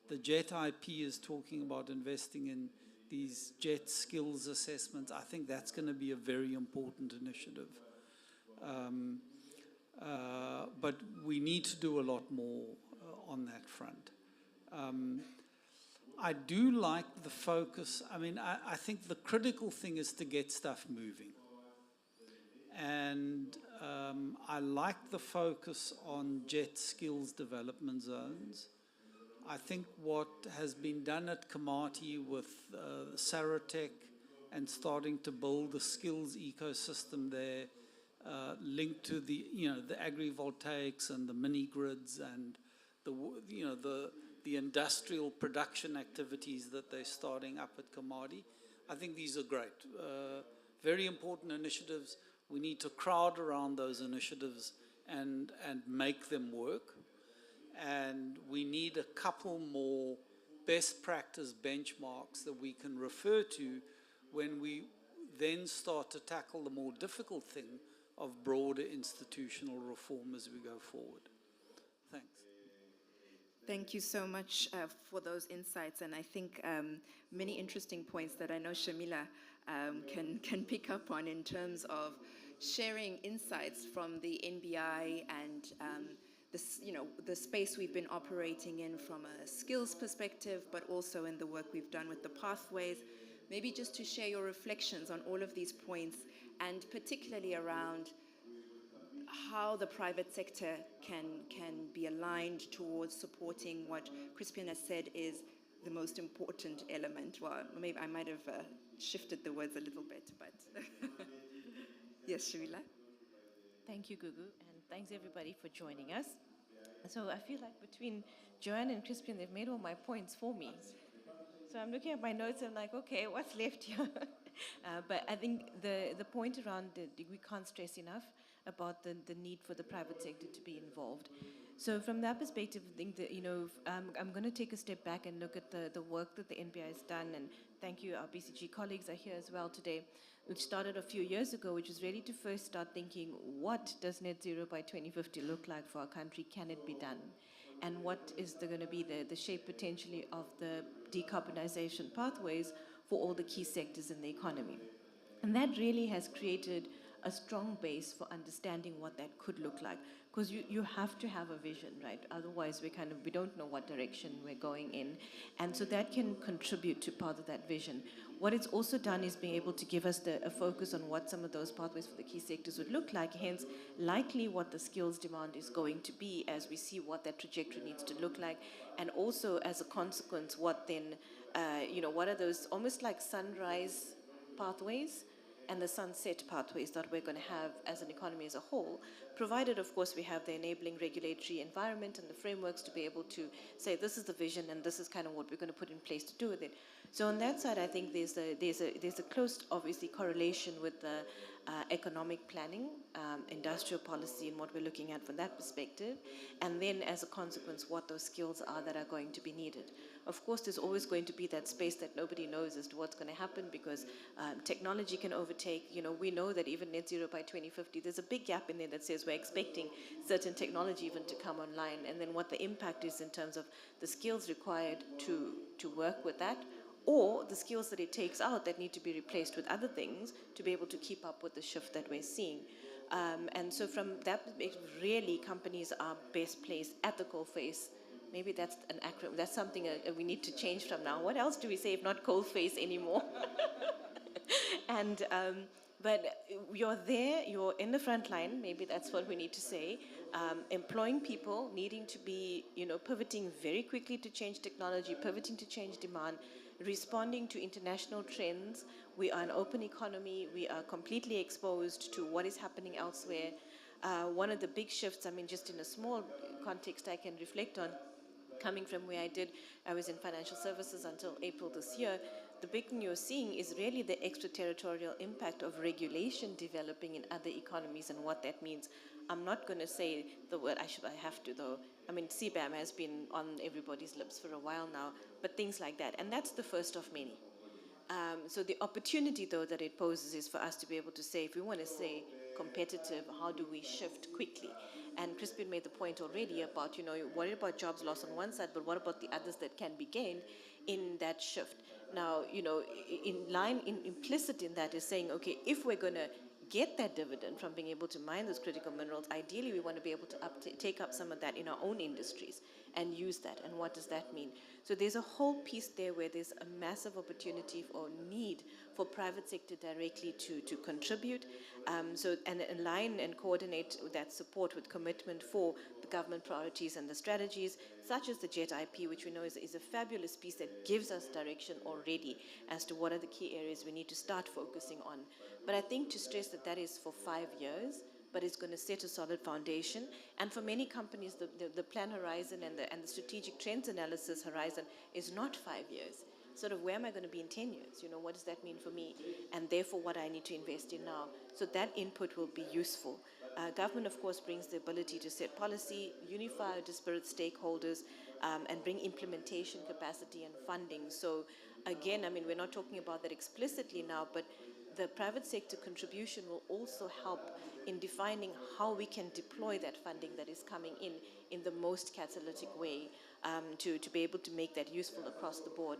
The JET IP is talking about investing in these JET skills assessments. I think that's going to be a very important initiative. But we need to do a lot more on that front. I do like the focus. I mean, I think the critical thing is to get stuff moving. And I like the focus on JET skills development zones. I think what has been done at Komati with Saratech and starting to build the skills ecosystem there, linked to the, you know, the agrivoltaics and the mini grids and the, you know, the industrial production activities that they're starting up at Komati. I think these are great, very important initiatives. We need to crowd around those initiatives and make them work. And we need a couple more best practice benchmarks that we can refer to when we then start to tackle the more difficult thing of broader institutional reform as we go forward. Thanks. Thank you so much for those insights, and I think many interesting points that I know Shamila can pick up on in terms of sharing insights from the NBI and this, you know, the space we've been operating in from a skills perspective, but also in the work we've done with the pathways. Maybe just to share your reflections on all of these points, and particularly around how the private sector can be aligned towards supporting what Crispian has said is the most important element. Well, maybe I might have shifted the words a little bit, but yes, Shamila. Thank you, Gugu, and thanks everybody for joining us. So I feel like between Joanne and Crispian, they've made all my points for me. So I'm looking at my notes and I'm like, okay, what's left here? But I think the point around we can't stress enough about the need for the private sector to be involved. So from that perspective, I think that, you know, I'm going to take a step back and look at the work that the NBI has done, and thank you, our BCG colleagues are here as well today, which started a few years ago, which was really to first start thinking, what does net zero by 2050 look like for our country? Can it be done? And what is going to be the shape potentially of the decarbonization pathways for all the key sectors in the economy? And that really has created a strong base for understanding what that could look like. Because you have to have a vision, right? Otherwise, we don't know what direction we're going in. And so that can contribute to part of that vision. What it's also done is being able to give us a focus on what some of those pathways for the key sectors would look like, hence likely what the skills demand is going to be as we see what that trajectory needs to look like. And also as a consequence, what then, what are those almost like sunrise pathways and the sunset pathways that we're going to have as an economy as a whole, provided, of course, we have the enabling regulatory environment and the frameworks to be able to say, this is the vision and this is kind of what we're going to put in place to do with it. So on that side, I think there's a close, obviously, correlation with the economic planning, industrial policy, and what we're looking at from that perspective, and then as a consequence, what those skills are that are going to be needed. Of course, there's always going to be that space that nobody knows as to what's going to happen, because technology can overtake. You know, we know that even net zero by 2050, there's a big gap in there that says we're expecting certain technology even to come online, and then what the impact is in terms of the skills required to work with that, or the skills that it takes out that need to be replaced with other things to be able to keep up with the shift that we're seeing. And so from that perspective, really companies are best placed at the coalface. Maybe that's an acronym. That's something we need to change from now. What else do we say if not coalface anymore? And but you're there, you're in the front line. Maybe that's what we need to say. Employing people, needing to be, pivoting very quickly to change technology, pivoting to change demand, responding to international trends. We are an open economy. We are completely exposed to what is happening elsewhere. One of the big shifts, just in a small context I can reflect on, coming from where I was in financial services until April this year, the big thing you're seeing is really the extraterritorial impact of regulation developing in other economies and what that means. I'm not going to say the word, I have to though. CBAM has been on everybody's lips for a while now, but things like that. And that's the first of many. So the opportunity, though, that it poses is for us to be able to say, if we want to say competitive, how do we shift quickly? And Crispin made the point already about, you're worried about jobs lost on one side, but what about the others that can be gained in that shift? Now, implicit in that is saying, okay, if we're going to get that dividend from being able to mine those critical minerals, ideally we want to be able to take up some of that in our own industries and use that. And what does that mean? So there's a whole piece there where there's a massive opportunity or need for private sector directly to contribute, and align and coordinate that support with commitment for the government priorities and the strategies, such as the JET IP, which we know is a fabulous piece that gives us direction already as to what are the key areas we need to start focusing on. But I think to stress that is for 5 years, but it's going to set a solid foundation. And for many companies, the plan horizon and the strategic trends analysis horizon is not 5 years. Sort of, where am I going to be in 10 years? What does that mean for me? And therefore, what I need to invest in now. So that input will be useful. Government, of course, brings the ability to set policy, unify disparate stakeholders, and bring implementation capacity and funding. So again, we're not talking about that explicitly now, but the private sector contribution will also help in defining how we can deploy that funding that is coming in the most catalytic way, to be able to make that useful across the board.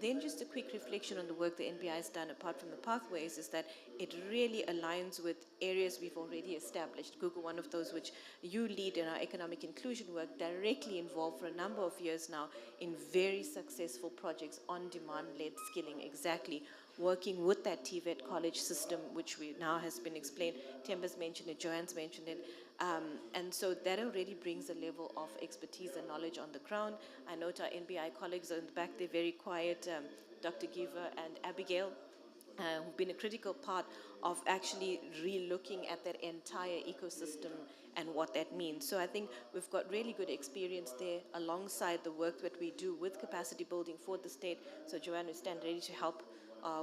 Then just a quick reflection on the work the NBI has done apart from the pathways is that it really aligns with areas we've already established. Google, one of those which you lead in our economic inclusion work, directly involved for a number of years now in very successful projects on demand-led skilling, exactly working with that TVET college system, which we now has been explained. Temba's mentioned it, Joanne's mentioned it. And so that already brings a level of expertise and knowledge on the ground. I note our NBI colleagues are in the back, they're very quiet, Dr. Giver and Abigail, who've been a critical part of actually re-looking at that entire ecosystem and what that means. So I think we've got really good experience there alongside the work that we do with capacity building for the state. So Joanne, we stand ready to help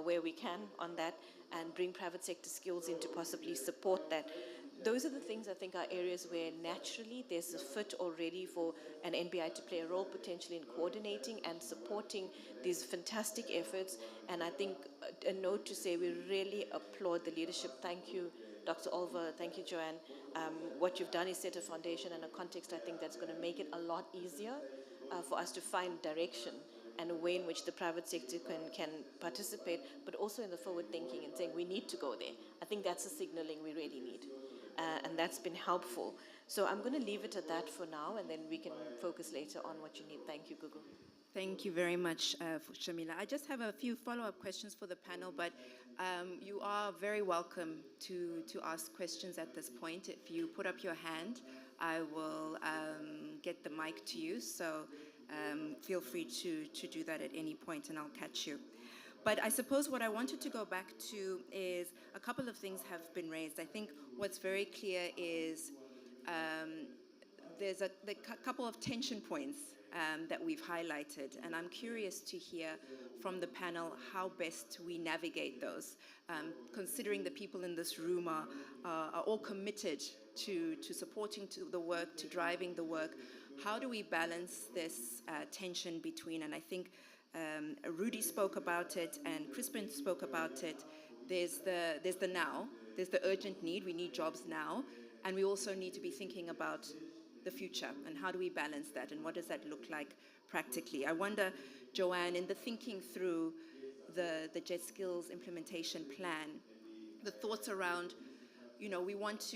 where we can on that and bring private sector skills in to possibly support that. Those are the things I think are areas where naturally there's a fit already for an NBI to play a role potentially in coordinating and supporting these fantastic efforts. And I think a note to say we really applaud the leadership. Thank you, Dr. Olver. Thank you, Joanne. What you've done is set a foundation and a context I think that's going to make it a lot easier for us to find direction and a way in which the private sector can participate, but also in the forward thinking and saying we need to go there. I think that's a signaling we really need. And that's been helpful. So I'm going to leave it at that for now, and then we can focus later on what you need. Thank you, Gugu. Thank you very much, Shamila. I just have a few follow-up questions for the panel, but you are very welcome to ask questions at this point. If you put up your hand, I will get the mic to you, so feel free to do that at any point, and I'll catch you. But I suppose what I wanted to go back to is a couple of things have been raised. I think what's very clear is there's a couple of tension points that we've highlighted, and I'm curious to hear from the panel how best we navigate those, considering the people in this room are all committed to supporting the work, to driving the work. How do we balance this tension between, and I think Rudy spoke about it and Crispin spoke about it, there's the now, there's the urgent need, we need jobs now, and we also need to be thinking about the future and how do we balance that and what does that look like practically. I wonder, Joanne, in the thinking through the JET Skills implementation plan, the thoughts around you know, we want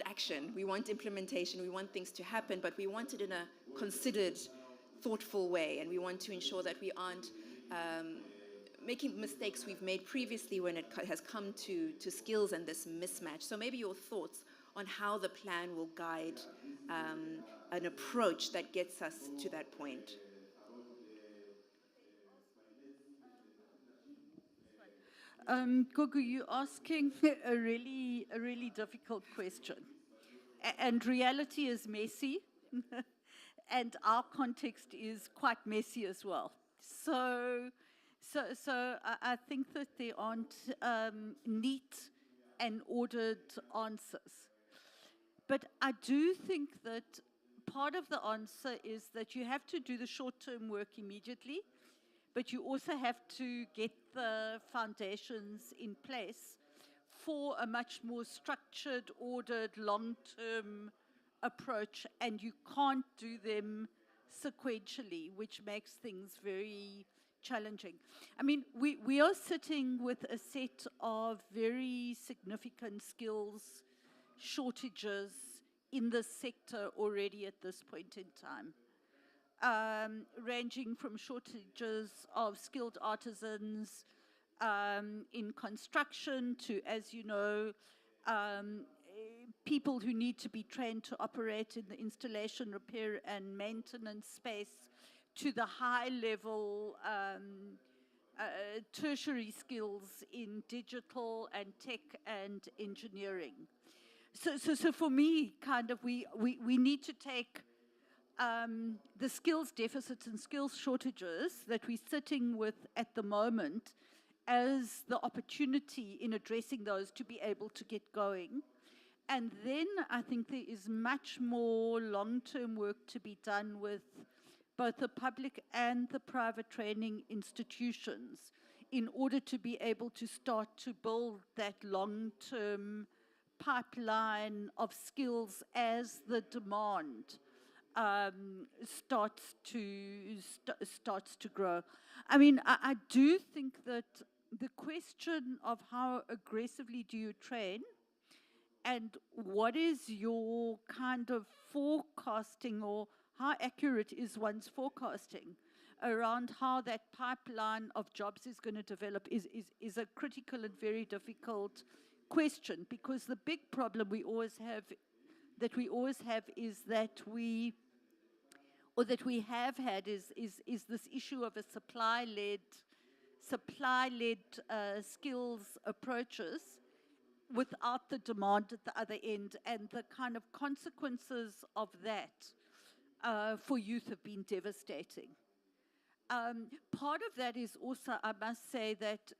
action, we want implementation, we want things to happen, but we want it in a considered, thoughtful way, and we want to ensure that we aren't making mistakes we've made previously when it has come to skills and this mismatch. So maybe your thoughts on how the plan will guide an approach that gets us to that point. Gugu, you're asking a really difficult question. And reality is messy, and our context is quite messy as well. So I think that there aren't neat and ordered answers. But I do think that part of the answer is that you have to do the short-term work immediately, but you also have to get the foundations in place for a much more structured, ordered, long-term approach, and you can't do them sequentially, which makes things very challenging. I mean, we are sitting with a set of very significant skills shortages in the sector already at this point in time. Ranging from shortages of skilled artisans in construction to, as you know, people who need to be trained to operate in the installation, repair, and maintenance space, to the high-level tertiary skills in digital and tech and engineering. So for me, kind of, we need to take the skills deficits and skills shortages that we're sitting with at the moment as the opportunity in addressing those to be able to get going. And then I think there is much more long-term work to be done with both the public and the private training institutions in order to be able to start to build that long-term pipeline of skills as the demand starts to grow. I mean, I do think that the question of how aggressively do you train and what is your kind of forecasting, or how accurate is one's forecasting around how that pipeline of jobs is going to develop is a critical and very difficult question, because the big problem we always have is that we have had is this issue of a supply-led skills approaches without the demand at the other end, and the kind of consequences of that for youth have been devastating. Part of that is also, I must say, that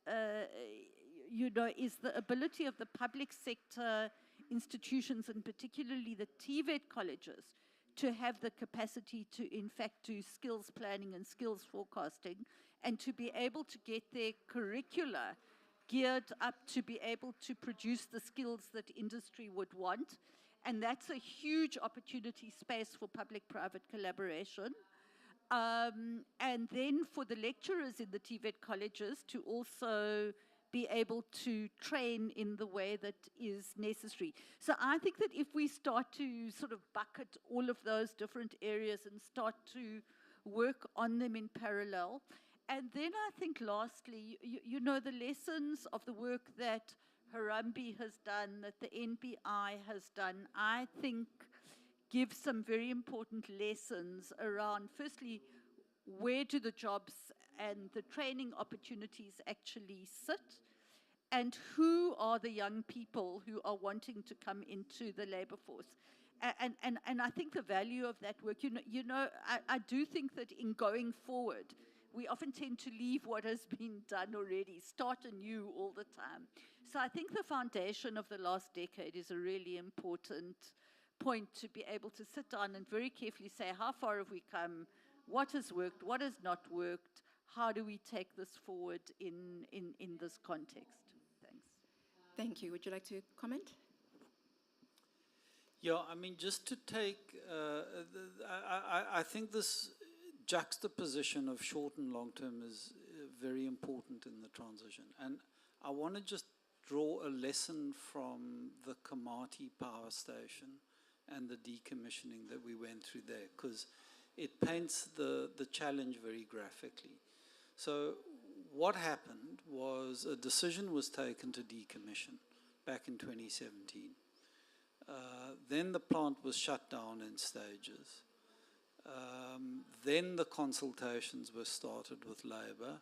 you know, is the ability of the public sector institutions, and particularly the TVET colleges, to have the capacity to, in fact, do skills planning and skills forecasting, and to be able to get their curricula geared up to be able to produce the skills that industry would want. And that's a huge opportunity space for public-private collaboration. And then for the lecturers in the TVET colleges to also be able to train in the way that is necessary. So I think that if we start to sort of bucket all of those different areas and start to work on them in parallel, and then I think lastly, you know, the lessons of the work that Harambee has done, that the NBI has done, I think give some very important lessons around, firstly, where do the jobs and the training opportunities actually sit, and who are the young people who are wanting to come into the labor force. And I think the value of that work, I do think that in going forward, we often tend to leave what has been done already, start anew all the time. So I think the foundation of the last decade is a really important point to be able to sit down and very carefully say, how far have we come? What has worked? What has not worked? How do we take this forward in this context? Thanks. Thank you. Would you like to comment? Yeah, I mean, just to take, I think this juxtaposition of short and long term is very important in the transition. And I want to just draw a lesson from the Kamati power station and the decommissioning that we went through there, because it paints the challenge very graphically. So what happened was a decision was taken to decommission back in 2017. Then the plant was shut down in stages. Then the consultations were started with Labour,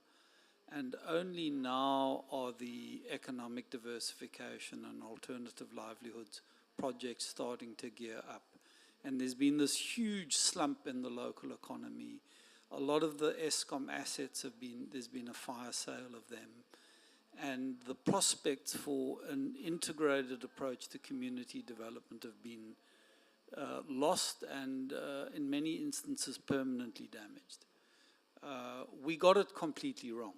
and only now are the economic diversification and alternative livelihoods projects starting to gear up. And there's been this huge slump in the local economy. A lot of the Eskom assets there's been a fire sale of them. And the prospects for an integrated approach to community development have been lost and in many instances permanently damaged. We got it completely wrong.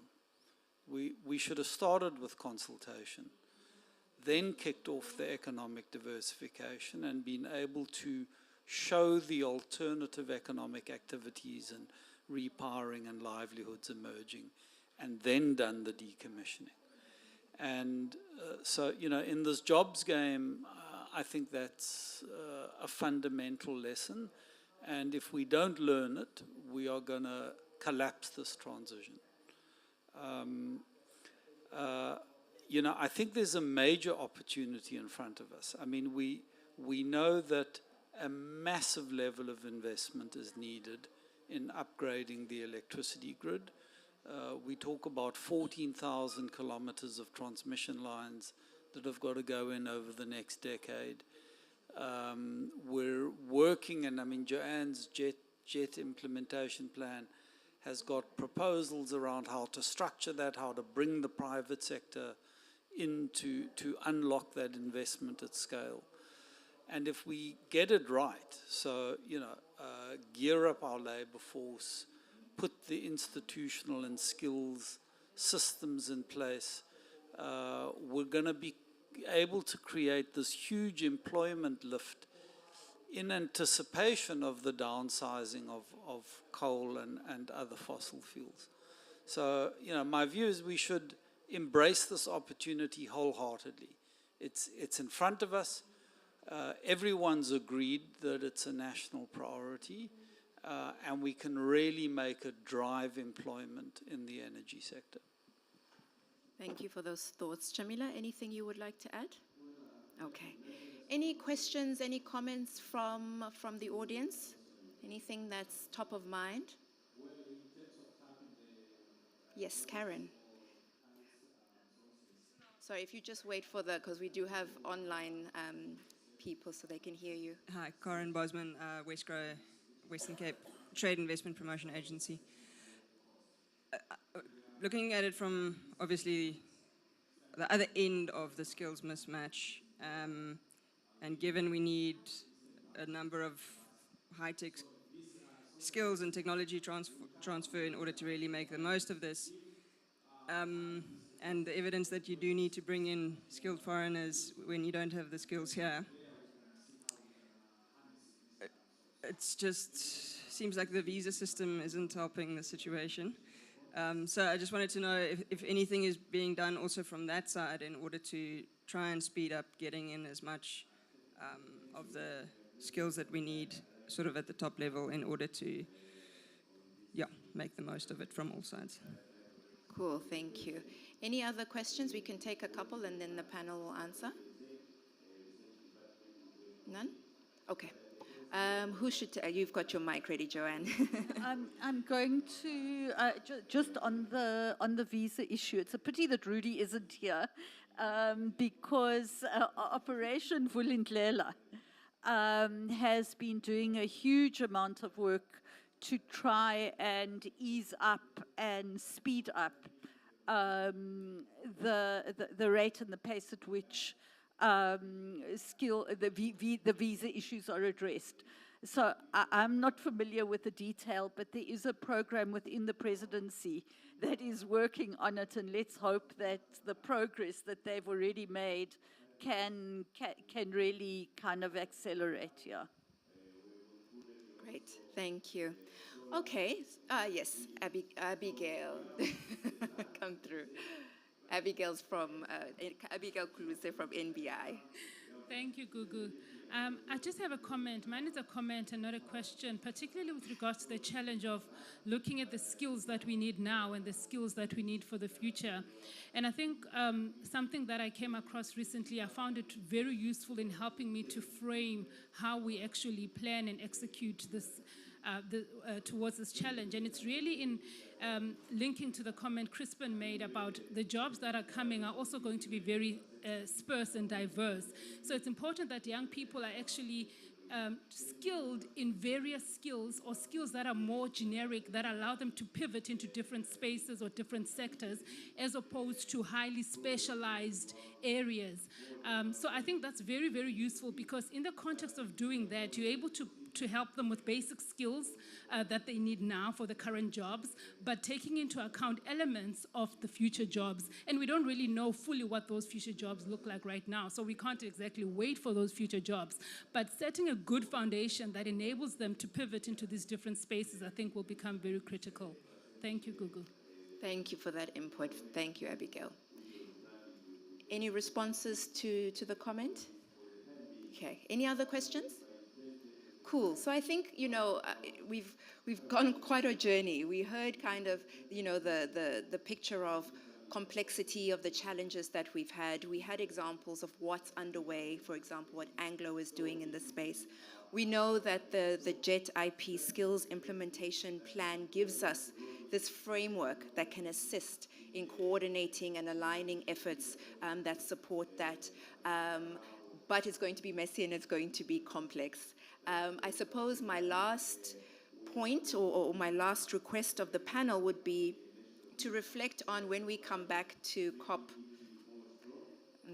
We should have started with consultation, then kicked off the economic diversification and been able to show the alternative economic activities and repowering and livelihoods emerging, and then done the decommissioning. And so, you know, in this jobs game, I think that's a fundamental lesson. And if we don't learn it, we are going to collapse this transition. You know, I think there's a major opportunity in front of us. I mean, we know that a massive level of investment is needed in upgrading the electricity grid. We talk about 14,000 kilometers of transmission lines that have got to go in over the next decade. We're working, and I mean, Joanne's JET implementation plan has got proposals around how to structure that, how to bring the private sector in to unlock that investment at scale. And if we get it right, so, you know, gear up our labor force, put the institutional and skills systems in place, we're going to be able to create this huge employment lift in anticipation of the downsizing of coal and other fossil fuels. So, you know, my view is we should embrace this opportunity wholeheartedly. It's in front of us. Everyone's agreed that it's a national priority, and we can really make it drive employment in the energy sector. Thank you for those thoughts. Jamila, anything you would like to add? Okay. Any questions, any comments from the audience? Anything that's top of mind? Yes, Karen. Sorry, if you just wait for because we do have online people so they can hear you. Hi, Karen Bosman, Western Cape Trade Investment Promotion Agency. Looking at it from obviously the other end of the skills mismatch, and given we need a number of high-tech skills and technology transfer in order to really make the most of this, and the evidence that you do need to bring in skilled foreigners when you don't have the skills here, it's just seems like the visa system isn't helping the situation. So I just wanted to know if anything is being done also from that side in order to try and speed up getting in as much of the skills that we need sort of at the top level in order to, yeah, make the most of it from all sides. Cool, thank you. Any other questions? We can take a couple and then the panel will answer. None? Okay. Who should, you've got your mic ready, Joanne. I'm going to, just on the visa issue, it's a pity that Rudy isn't here, because Operation Vulindlela has been doing a huge amount of work to try and ease up and speed up the rate and the pace at which the visa issues are addressed. So I'm not familiar with the detail, but there is a program within the presidency that is working on it, and let's hope that the progress that they've already made can really kind of accelerate, yeah. Great, thank you. Okay, yes, Abigail, come through. Abigail Kuluse from NBI. Thank you, Gugu. I just have a comment. Mine is a comment and not a question, particularly with regards to the challenge of looking at the skills that we need now and the skills that we need for the future. And I think something that I came across recently, I found it very useful in helping me to frame how we actually plan and execute this towards this challenge. And it's really in linking to the comment Crispin made about the jobs that are coming are also going to be very sparse and diverse. So it's important that young people are actually skilled in various skills or skills that are more generic, that allow them to pivot into different spaces or different sectors, as opposed to highly specialized areas. So I think that's very, very useful, because in the context of doing that, you're able to help them with basic skills that they need now for the current jobs, but taking into account elements of the future jobs. And we don't really know fully what those future jobs look like right now, so we can't exactly wait for those future jobs. But setting a good foundation that enables them to pivot into these different spaces, I think, will become very critical. Thank you, Gugu. Thank you for that input. Thank you, Abigail. Any responses to the comment? Okay, any other questions? Cool. So I think, we've gone quite a journey. We heard kind of, the picture of complexity of the challenges that we've had. We had examples of what's underway, for example, what Anglo is doing in this space. We know that the JET IP Skills Implementation Plan gives us this framework that can assist in coordinating and aligning efforts that support that. But it's going to be messy and it's going to be complex. I suppose my last point or my last request of the panel would be to reflect on, when we come back to COP,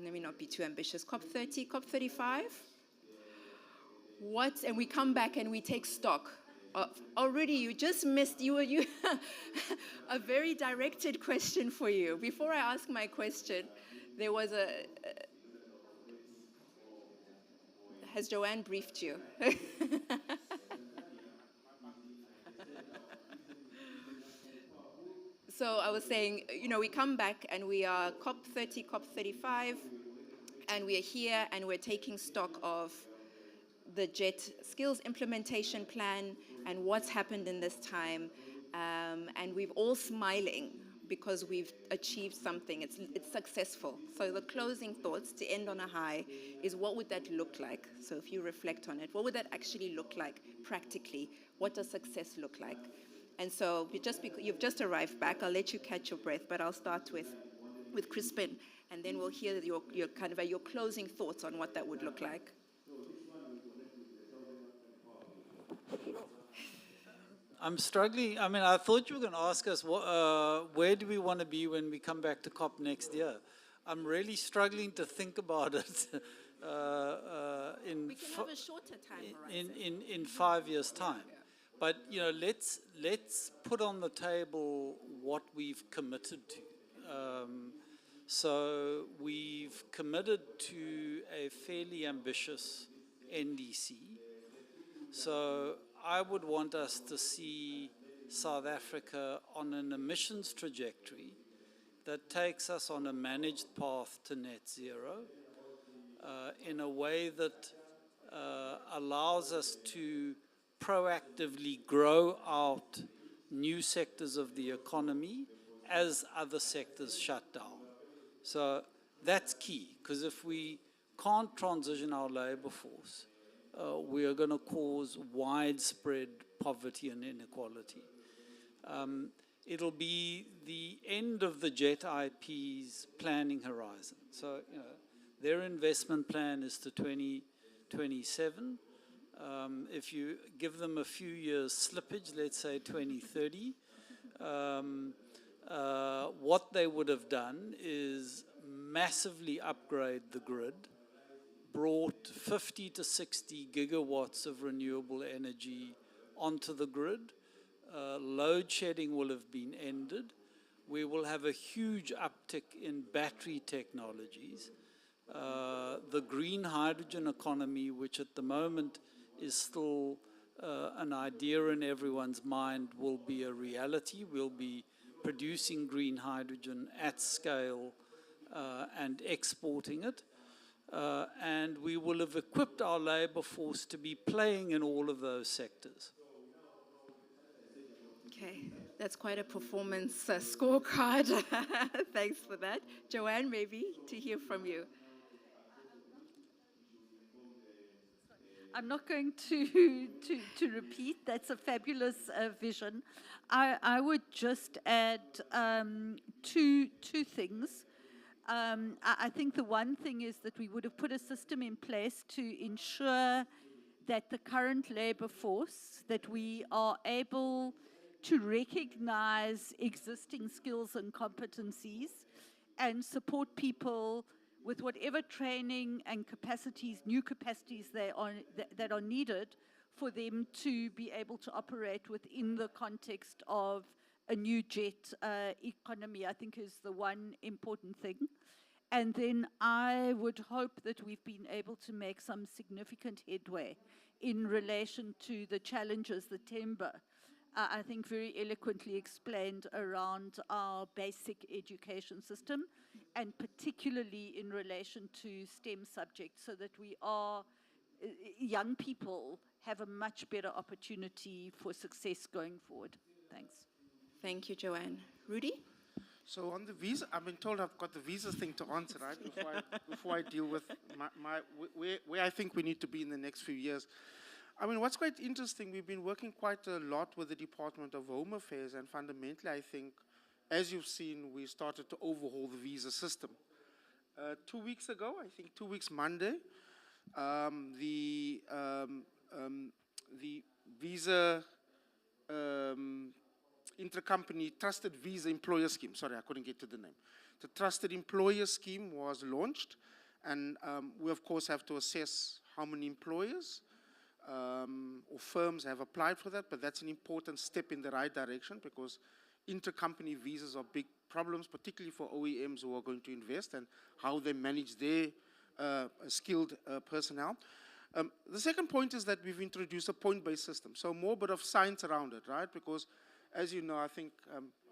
let me not be too ambitious, COP 30, COP 35? And we come back and we take stock. Already you just missed, you a very directed question for you. Before I ask my question, there was has Joanne briefed you? So I was saying, we come back and we are COP 30, COP 35, and we are here and we're taking stock of the JET Skills Implementation Plan and what's happened in this time. And we're all smiling because we've achieved something. It's successful. So the closing thoughts, to end on a high, is what would that look like? So if you reflect on it, what would that actually look like practically? What does success look like? And so you've just arrived back. I'll let you catch your breath, but I'll start with Crispin, and then we'll hear your closing thoughts on what that would look like. I'm struggling. I mean, I thought you were going to ask us where do we want to be when we come back to COP next year. I'm really struggling to think about it. We can have a shorter time horizon. In 5 years' time. But let's put on the table what we've committed to. So we've committed to a fairly ambitious NDC. So I would want us to see South Africa on an emissions trajectory that takes us on a managed path to net zero in a way that allows us to proactively grow out new sectors of the economy as other sectors shut down. So that's key, because if we can't transition our labor force, we are going to cause widespread poverty and inequality. It'll be the end of the JET IP's planning horizon. So, their investment plan is to 2027. If you give them a few years slippage, let's say 2030, what they would have done is massively upgrade the grid, brought 50 to 60 gigawatts of renewable energy onto the grid. Load shedding will have been ended. We will have a huge uptick in battery technologies. The green hydrogen economy, which at the moment is still an idea in everyone's mind, will be a reality. We'll be producing green hydrogen at scale and exporting it. And we will have equipped our labour force to be playing in all of those sectors. Okay, that's quite a performance scorecard. Thanks for that. Joanne, maybe to hear from you. I'm not going to repeat. That's a fabulous vision. I would just add two things. I think the one thing is that we would have put a system in place to ensure that the current labor force, that we are able to recognize existing skills and competencies and support people with whatever training and capacities, new capacities that are needed for them to be able to operate within the context of a new jet economy, I think is the one important thing. And then I would hope that we've been able to make some significant headway in relation to the challenges that Themba, I think, very eloquently explained around our basic education system, and particularly in relation to STEM subjects, so that we are, young people have a much better opportunity for success going forward. Thanks. Thank you, Joanne. Rudy? So on the visa, I've been told I've got the visa thing to answer, right? Before I deal with where I think we need to be in the next few years. I mean, what's quite interesting, we've been working quite a lot with the Department of Home Affairs, and fundamentally, I think, as you've seen, we started to overhaul the visa system. 2 weeks ago, I think 2 weeks Monday, the visa intercompany trusted visa employer scheme, sorry, I couldn't get to the name. The trusted employer scheme was launched, and we of course have to assess how many employers or firms have applied for that, but that's an important step in the right direction, because intercompany visas are big problems, particularly for OEMs who are going to invest and how they manage their skilled personnel. The second point is that we've introduced a point-based system, so more bit of science around it, right? Because as you know, I think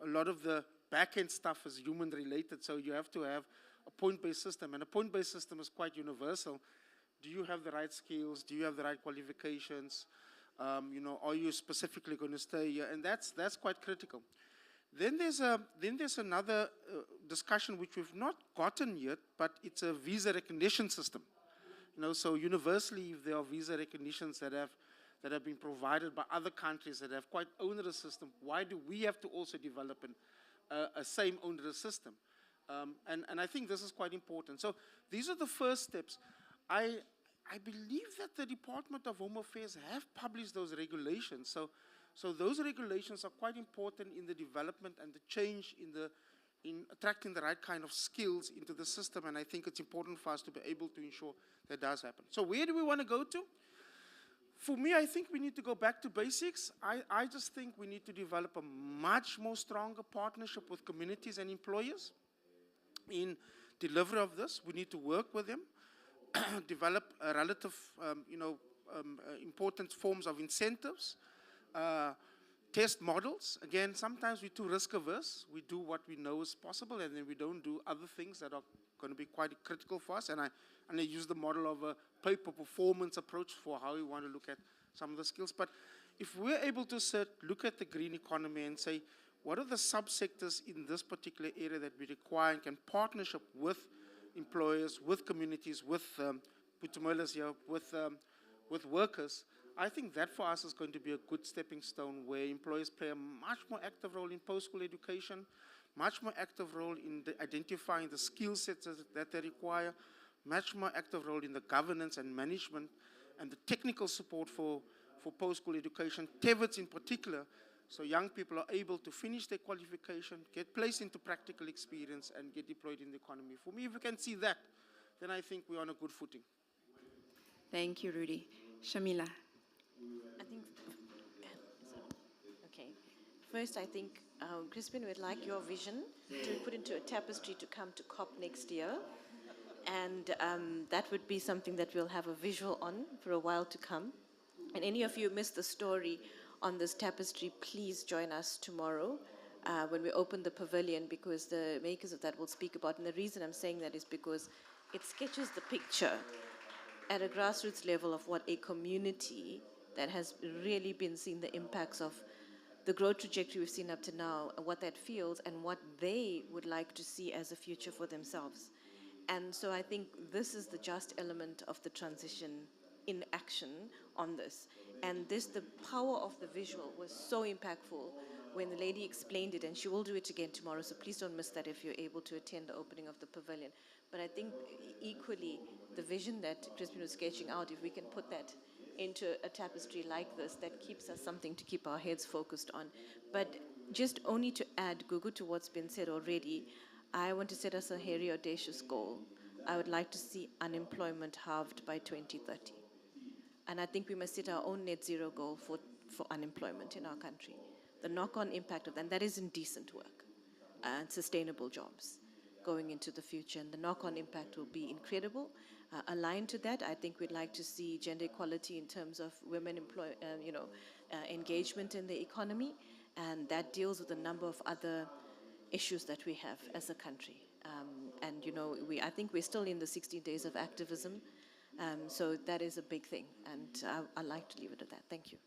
a lot of the back-end stuff is human-related, so you have to have a point-based system, and a point-based system is quite universal. Do you have the right skills? Do you have the right qualifications? You know, are you specifically going to stay here? And that's quite critical. Then there's another discussion which we've not gotten yet, but it's a visa recognition system. You know, so universally, if there are visa recognitions that have been provided by other countries that have quite onerous system, why do we have to also develop a same onerous system? And I think this is quite important. So these are the first steps. I believe that the Department of Home Affairs have published those regulations. So those regulations are quite important in the development and the change in attracting the right kind of skills into the system, and I think it's important for us to be able to ensure that does happen. So where do we want to go to? For me, I think we need to go back to basics. I just think we need to develop a much more stronger partnership with communities and employers in delivery of this. We need to work with them, develop a relative, important forms of incentives, test models. Again, sometimes we're too risk averse. We do what we know is possible, and then we don't do other things that are going to be quite critical for us. And I use the model of a pay-per-performance approach for how we want to look at some of the skills. But if we're able to look at the green economy and say, what are the subsectors in this particular area that we require and can partnership with employers, with communities, with Putumalas here, with workers, I think that for us is going to be a good stepping stone where employers play a much more active role in post-school education, much more active role in identifying the skill sets that they require, much more active role in the governance and management and the technical support for post-school education, TVETs in particular, so young people are able to finish their qualification, get placed into practical experience, and get deployed in the economy. For me, if we can see that, then I think we're on a good footing. Thank you, Rudy. Shamila. I think, okay. First, I think, Crispin, we'd like your vision to be put into a tapestry to come to COP next year. And that would be something that we'll have a visual on for a while to come. And any of you missed the story on this tapestry, please join us tomorrow when we opened the pavilion, because the makers of that will speak about. And the reason I'm saying that is because it sketches the picture at a grassroots level of what a community that has really been seeing the impacts of the growth trajectory we've seen up to now, and what that feels, and what they would like to see as a future for themselves. And so I think this is the just element of the transition in action on this. And this, the power of the visual was so impactful when the lady explained it, and she will do it again tomorrow, so please don't miss that if you're able to attend the opening of the pavilion. But I think equally, the vision that Crispin was sketching out, if we can put that into a tapestry like this, that keeps us something to keep our heads focused on. But just only to add, Gugu, to what's been said already, I want to set us a hairy, audacious goal. I would like to see unemployment halved by 2030. And I think we must set our own net zero goal for unemployment in our country. The knock-on impact of that, and that is in decent work and sustainable jobs going into the future. And the knock-on impact will be incredible. Aligned to that, I think we'd like to see gender equality in terms of women engagement in the economy, and that deals with a number of other issues that we have as a country. I think we're still in the 60 days of activism, so that is a big thing, and I'd like to leave it at that. Thank you.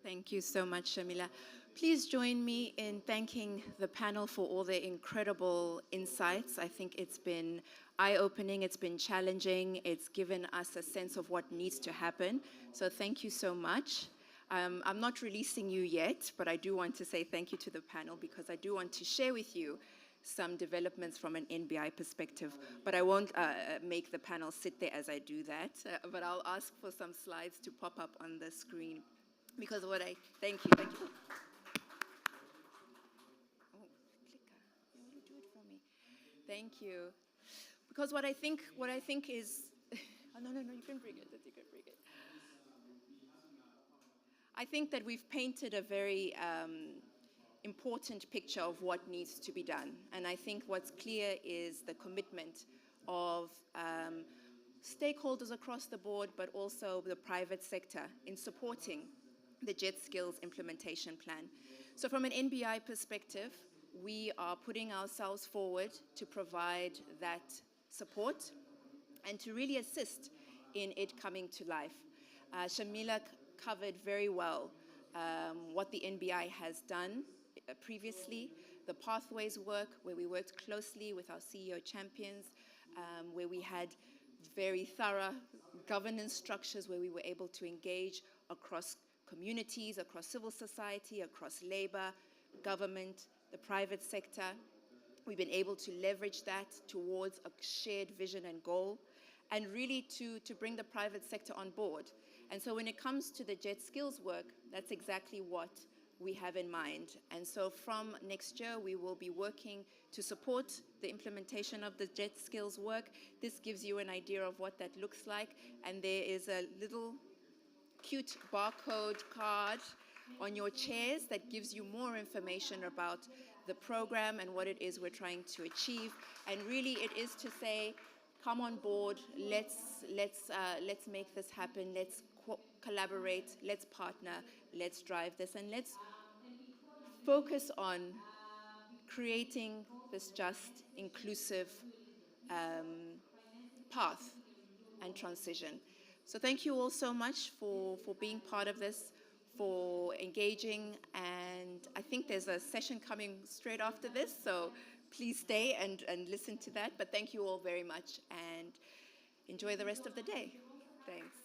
Thank you so much, Shamila. Please join me in thanking the panel for all their incredible insights. I think it's been eye-opening, it's been challenging, it's given us a sense of what needs to happen. So thank you so much. I'm not releasing you yet, but I do want to say thank you to the panel, because I do want to share with you some developments from an NBI perspective, but I won't make the panel sit there as I do that, but I'll ask for some slides to pop up on the screen, because thank you. Oh, clicker, you do it for me. Thank you. Because what I think is, oh, no, you can bring it, you can bring it. I think that we've painted a very important picture of what needs to be done. And I think what's clear is the commitment of stakeholders across the board, but also the private sector in supporting the JET Skills Implementation Plan. So from an NBI perspective, we are putting ourselves forward to provide that support and to really assist in it coming to life. Shamila covered very well what the NBI has done previously, the pathways work, where we worked closely with our CEO champions, where we had very thorough governance structures, where we were able to engage across communities, across civil society, across labor, government, the private sector. We've been able to leverage that towards a shared vision and goal, and really to bring the private sector on board. And so when it comes to the JET skills work, that's exactly what we have in mind. And so from next year, we will be working to support the implementation of the JET skills work. This gives you an idea of what that looks like. And there is a little cute barcode card on your chairs that gives you more information about the program and what it is we're trying to achieve. And really it is to say, come on board, let's make this happen, let's collaborate, let's partner, let's drive this, and let's focus on creating this just, inclusive path and transition. So thank you all so much for being part of this, for engaging, and I think there's a session coming straight after this, so please stay and listen to that. But thank you all very much, and enjoy the rest of the day. Thanks.